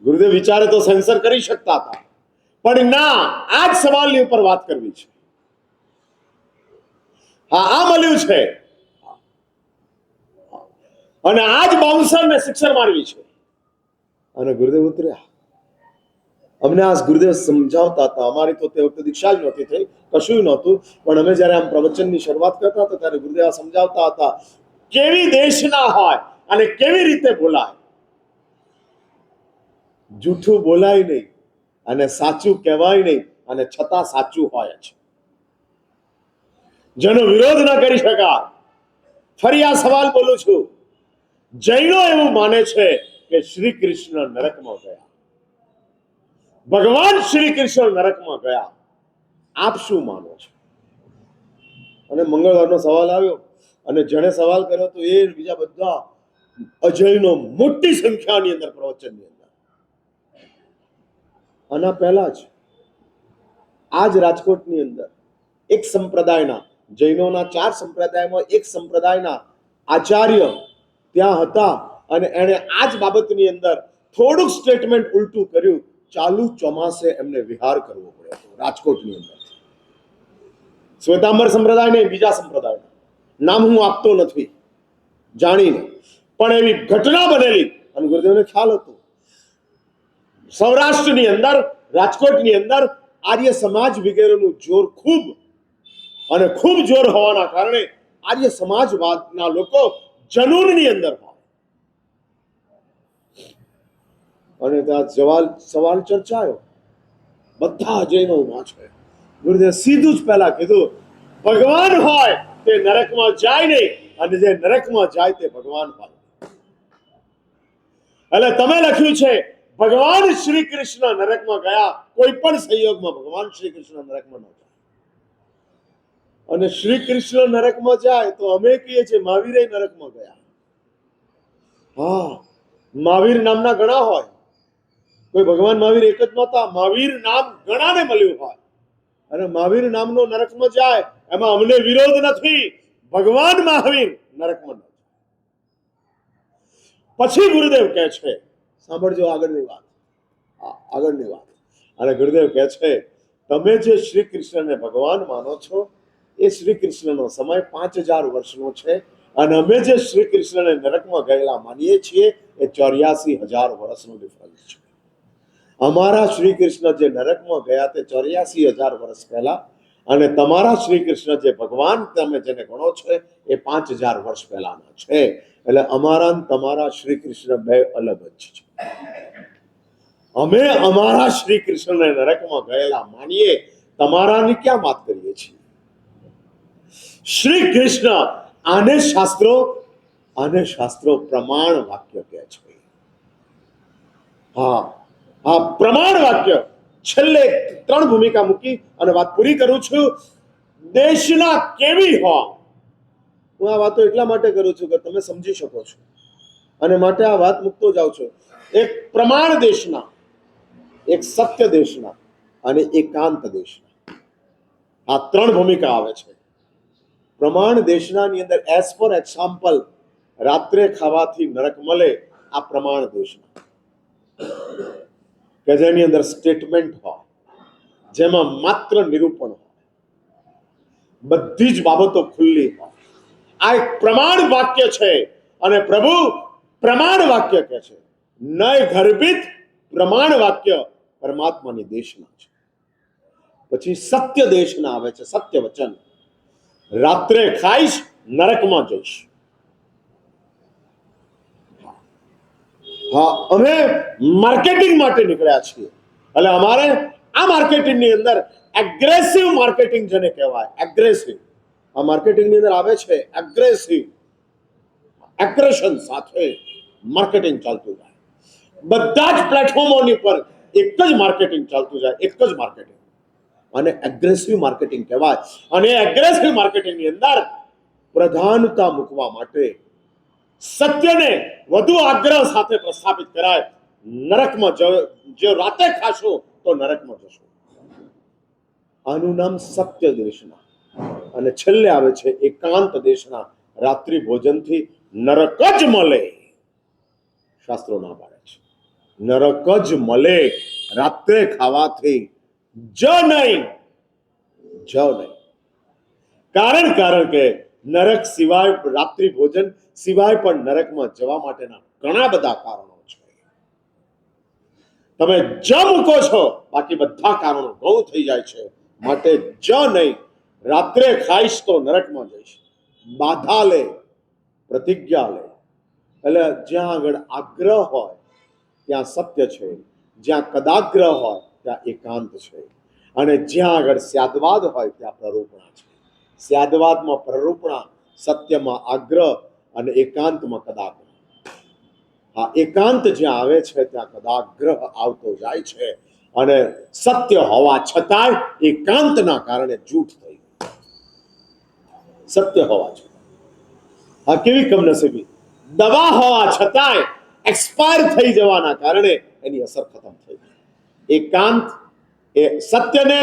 ગુરુદેવ વિચારે તો સેન્સર કરી શકતા હતા, પણ ના, આ જ સવાલની ઉપર વાત કરવી છે. હા, આ મળ્યું છે અને આ જ બાઉન્સરને સિક્સર મારવી છે. અને ગુરુદેવ ઉતર્યા. અમને આ ગુરુદેવ સમજાવતા હતા. અમારી તો તે વખતે દીક્ષા જ નહોતી થઈ, કશું નહોતું, પણ અમે જયારે આમ પ્રવચનની શરૂઆત કરતા હતા ત્યારે ગુરુદેવ સમજાવતા હતા કેવી દેશના હોય અને કેવી રીતે બોલાય. જૂઠું બોલાય નહીં અને સાચું કહેવાય નહીં, અને છતાં સાચું હોય છે, જેનો વિરોધ ન કરી શકાય. ફરી આ સવાલ બોલું છું, જૈનો એવું માને છે કે શ્રી કૃષ્ણ નરકમાં ગયા, ભગવાન શ્રી કૃષ્ણ નરકમાં ગયા, આપ શું માનો છો? અને મંગળવારનો સવાલ આવ્યો, અને જેણે સવાલ કર્યો તો એ બીજા બધા અજૈનો મોટી સંખ્યાની અંદર પ્રવચનની અંદર. આના પહેલા જ આજ રાજકોટની અંદર એક સંપ્રદાયના, જૈનોના 4 સંપ્રદાયમાં એક સંપ્રદાયના આચાર્ય ત્યાં હતા, અને એણે આ જ બાબતની અંદર થોડુંક સ્ટેટમેન્ટ ઉલટું કર્યું. ચાલુ ચોમાસે એમને વિહાર કરવો પડ્યો હતો રાજકોટની અંદર. શ્વેતાંબર સંપ્રદાય નહીં, બીજા સંપ્રદાયના નામ હું આપતો નથી જાણીને, પણ એવી ઘટના બનેલી. અને ગુરુદેવને ખ્યાલ હતો સૌરાષ્ટ્રની અંદર, રાજકોટની અંદર આર્ય સમાજ વગેરેનું જોર ખૂબ અને ખૂબ જોર હોવાના કારણે આર્ય સમાજવાદના લોકો જનૂનની અંદર હોય, અને ત્યાં સવાલ ચર્ચાયો. બધા જૈનોમાં છે. ગુરુદેવ સીધું જ પહેલા કીધું, ભગવાન હોય તે નરકમાં જાય નહીં, અને જે નરકમાં જાય તે ભગવાન હોય. એટલે તમે લખ્યું છે ભગવાન શ્રી કૃષ્ણ નરકમાં ગયા, કોઈ પણ સંયોગમાં ભગવાન શ્રી કૃષ્ણ નરકમાં ન જાય. અને શ્રી કૃષ્ણ નરકમાં જાય તો અમે કહીએ છીએ મહાવીરે નરકમાં ગયા. હા, મહાવીર નામના ઘણા હોય, કોઈ ભગવાન મહાવીર એક જ નહોતા, મહાવીર નામ ઘણાને મળ્યું હોય, અને મહાવીર નામનો નરકમાં જાય એમાં અમને વિરોધ નથી. ભગવાન મહાવીર નરકમાં ન જાય. પછી ગુરુદેવ કહે છે, સાંભળજો આગળની વાત. આગળની વાત. અને ગુરુદેવ કહે છે, તમે જે શ્રી કૃષ્ણને ભગવાન માનો છો એ શ્રી કૃષ્ણનો સમય 5000 વર્ષનો છે, અને અમે જે શ્રી કૃષ્ણને નરકમાં ગયેલા માનીએ છીએ એ 84,000 વર્ષનો ડિફરન્સ છે. અમારા શ્રી કૃષ્ણ જે નરકમાં ગયા તે 84,000 વર્ષ પહેલા, અને તમારા શ્રી કૃષ્ણ જે ભગવાન તમે જેને ગણો છો એ 5000 વર્ષ પહેલાના છે. એટલે અમારા તમારા શ્રી કૃષ્ણ બે અલગ જ છે. અમે અમારા શ્રી કૃષ્ણને નરકમાં ગયેલા માનીએ, તમારાની ક્યાં વાત કરીએ છીએ? શ્રી કૃષ્ણ આને શાસ્ત્રો પ્રમાણ વાક્ય કહે છે. હા, પ્રમાણ વાક્ય. છેલ્લે 3 ભૂમિકા મૂકી અને વાત પૂરી કરું છું. દેશના કેવી હોય, હું આ વાતો એટલા માટે કરું છું કે તમે સમજી શકો છો, અને માટે આ વાત મૂકતો જાઉં છું. એક પ્રમાણ દેશના, એક સત્ય દેશના, અને એકાંત દેશના, આ 3 ભૂમિકા આવે છે. પ્રમાણ દેશનાની અંદર એઝ ફોર એક્ઝામ્પલ રાત્રે ખાવાથી નરક મળે, આ પ્રમાણ દેશના કે જેની અંદર સ્ટેટમેન્ટ હોય, જેમાં માત્ર નિરૂપણ હોય, બધી જ બાબતો ખુલ્લી હોય. આ એક પ્રમાણ વાક્ય છે અને પ્રભુ પ્રમાણ વાક્ય કહે છે. નય ગર્ભિત પ્રમાણ વાક્ય પરમાત્માની દેશના છે. પછી સત્ય દેશના આવે છે, સત્ય વચન. રાત્રે ખાઈશ, નરકમાં જઈશ. હા, અમે માર્કેટિંગ માટે નીકળ્યા છીએ. એટલે અમારે આ માર્કેટિંગની અંદર એગ્રેસિવ માર્કેટિંગ જેને કહેવાય, એગ્રેસિવ. આ માર્કેટિંગની અંદર આવે છે એગ્રેસિવ, એગ્રેશન સાથે માર્કેટિંગ ચાલતું જાય. બધા જ પ્લેટફોર્મોની પર એક જ માર્કેટિંગ ચાલતું જાય, એક જ માર્કેટિંગ, અને એગ્રેસિવ માર્કેટિંગ કહેવાય. અને એગ્રેસિવ માર્કેટિંગની અંદર પ્રધાનતા મૂકવા માટે સત્યને વધુ આગ્રહ સાથે પ્રસ્થાપિત કરાય. નરકમાં જો રાતે ખાશો તો નરકમાં જશો. આનું નામ સત્ય દેશના. અને છેલ્લે આવે છે એકાંત દેશના. રાત્રિ ભોજનથી નરક જ મળે, શાસ્ત્રો ના પાડે છે. નરક જ મળે રાત્રે ખાવાથી, જ નહીં. કારણ કે નરક સિવાય, રાત્રિ ભોજન સિવાય પણ નરકમાં જવા માટેના ઘણા બધા કારણો છે. તમે જ મૂકો છો, બાકી બધા કારણો ગૌ થઈ જાય છે. માટે જ નહીં. રાત્રે ખાઈશ તો નરકમાં જઈશ. બાધા લે, પ્રતિજ્ઞા લે. એટલે જ્યાં આગળ આગ્રહ હોય ત્યાં સત્ય છે, જ્યાં કદાગ્રહ હોય ત્યાં એકાંત છે, અને જ્યાં આગળ સ્યાદવાદ હોય ત્યાં પ્રરૂપણા છે. સ્યાદવાદમાં પ્રરૂપણા, સત્યમાં આગ્રહ અને એકાંતમાં કદાગ્રહ. આ એકાંત જ્યાં આવે છે ત્યાં કદાગ્રહ આવતો જાય છે, અને સત્ય હોવા છતાંય એકાંતના કારણે જૂઠ થઈ ગયું. સત્ય હોવા છતાં આ કેવી કમનસીબી. દવા હોવા છતાંય એક્સપાયર થઈ જવાના કારણે એની અસર ખતમ થઈ ગઈ. એકાંત એ સત્યને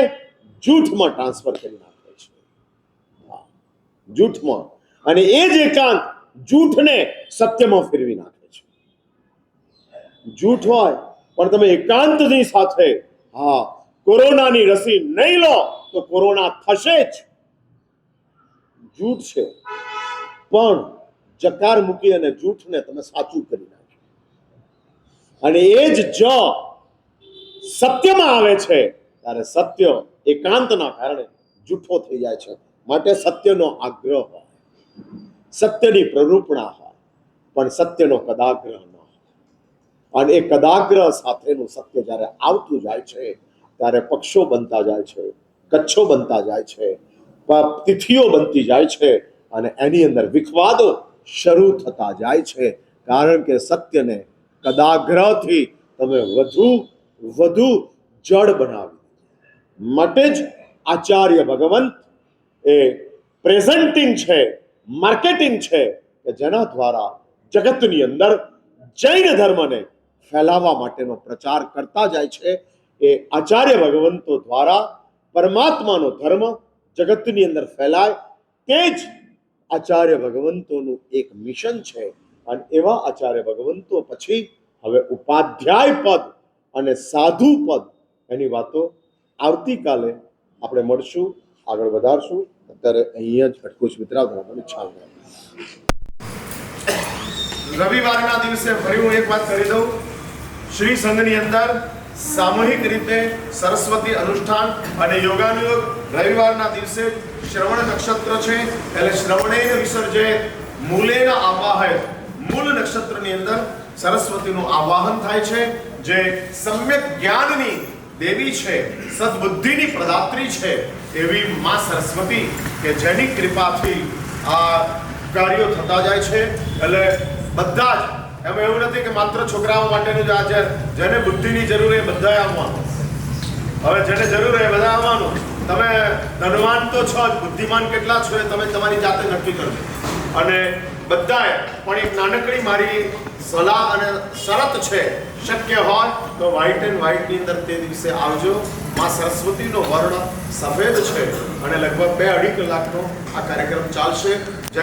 જૂઠમાં ટ્રાન્સફર કરી નાખે છે, જૂઠમાં. અને એ જ એકાંત જૂઠને સત્યમાં ફેરવી નાખે છે. જૂઠ હોય પણ તમે એકાંતની સાથે, હા, કોરોનાની રસી નહીં લો તો કોરોના થશે જ. જૂઠ છે પણ જકાર મૂકી અને જૂઠને તમે સાચું કરી નાખ્યું. અને એ જ સત્યમાં આવે છે ત્યારે સત્ય એકાંતના કારણે જૂઠો થઈ જાય છે. માટે સત્યનો આગ્રહ હોય, સત્યની પ્રરૂપણા હોય, પણ સત્યનો કદાગ્રહ ન હોય. અને એ કદાગ્રહ સાથેનું સત્ય જ્યારે આવતું જાય છે ત્યારે પક્ષો બનતા જાય છે, કચ્છો બનતા જાય છે, તિથિઓ બનતી જાય છે, અને એની અંદર વિખવાદો શરૂ થતા જાય છે. કારણ કે સત્યને કદાગ્રહથી તમે વધુ જડ બનાવી. માટે જ આચાર્ય ભગવંત એ પ્રેઝન્ટિંગ છે, માર્કેટિંગ છે, કે જેના દ્વારા જગતની અંદર જૈન ધર્મને ફેલાવવા માટેનો પ્રચાર કરતા જાય છે. એ આચાર્ય ભગવંતો દ્વારા પરમાત્માનો ધર્મ જગતની અંદર ફેલાય, તે જ આચાર્ય ભગવંતોનું એક મિશન છે. અને એવા આચાર્ય ભગવંતો પછી હવે ઉપાધ્યાય પદ અને સાધુ પદ, એની વાતો આવતીકાલે આપણે મળશું, આગળ વધારશું. અત્યારે અહીંયા જ અટકું છું. મિત્ર, ઈચ્છા રવિવારના દિવસે ફરી હું એક વાત કરી દઉં. શ્રી સંઘની અંદર સામૂહિક રીતે સરસ્વતી અનુષ્ઠાન અને યોગાનુયોગ રવિવારના દિવસે શ્રવણ નક્ષત્ર છે, એટલે શ્રવણેન વિસર્જે મૂલેન આવાહય. મૂળ નક્ષત્રની અંદર સરસ્વતીનું આવાહન થાય છે, જે સમ્યક જ્ઞાનની દેવી છે, સદબુદ્ધિની પ્રદાત્રી છે એવી માં સરસ્વતી, કે જેની કૃપાથી આ કાર્યો થતા જાય છે. એટલે બધા જ, એમાં એવું નથી કે માત્ર છોકરાઓ માટેનું જ આ છે. જેને બુદ્ધિની જરૂર એ બધાએ આવવાનું. હવે જેને જરૂર એ બધા આવવાનું. તમે ધનવાન તો છો જ, બુદ્ધિમાન કેટલા છો એ તમે તમારી જાતે નક્કી કરજો. અને બધાએ પણ એક નાનકડી મારી સલાહ અને શરત છે, શક્ય હોય તો વ્હાઇટ એન્ડ વ્હાઇટની અંદર તે દિવસે આવજો. માં સરસ્વતીનો વર્ણ સફેદ છે અને લગભગ 2-2.5 કલાકનો આ કાર્યક્રમ ચાલશે.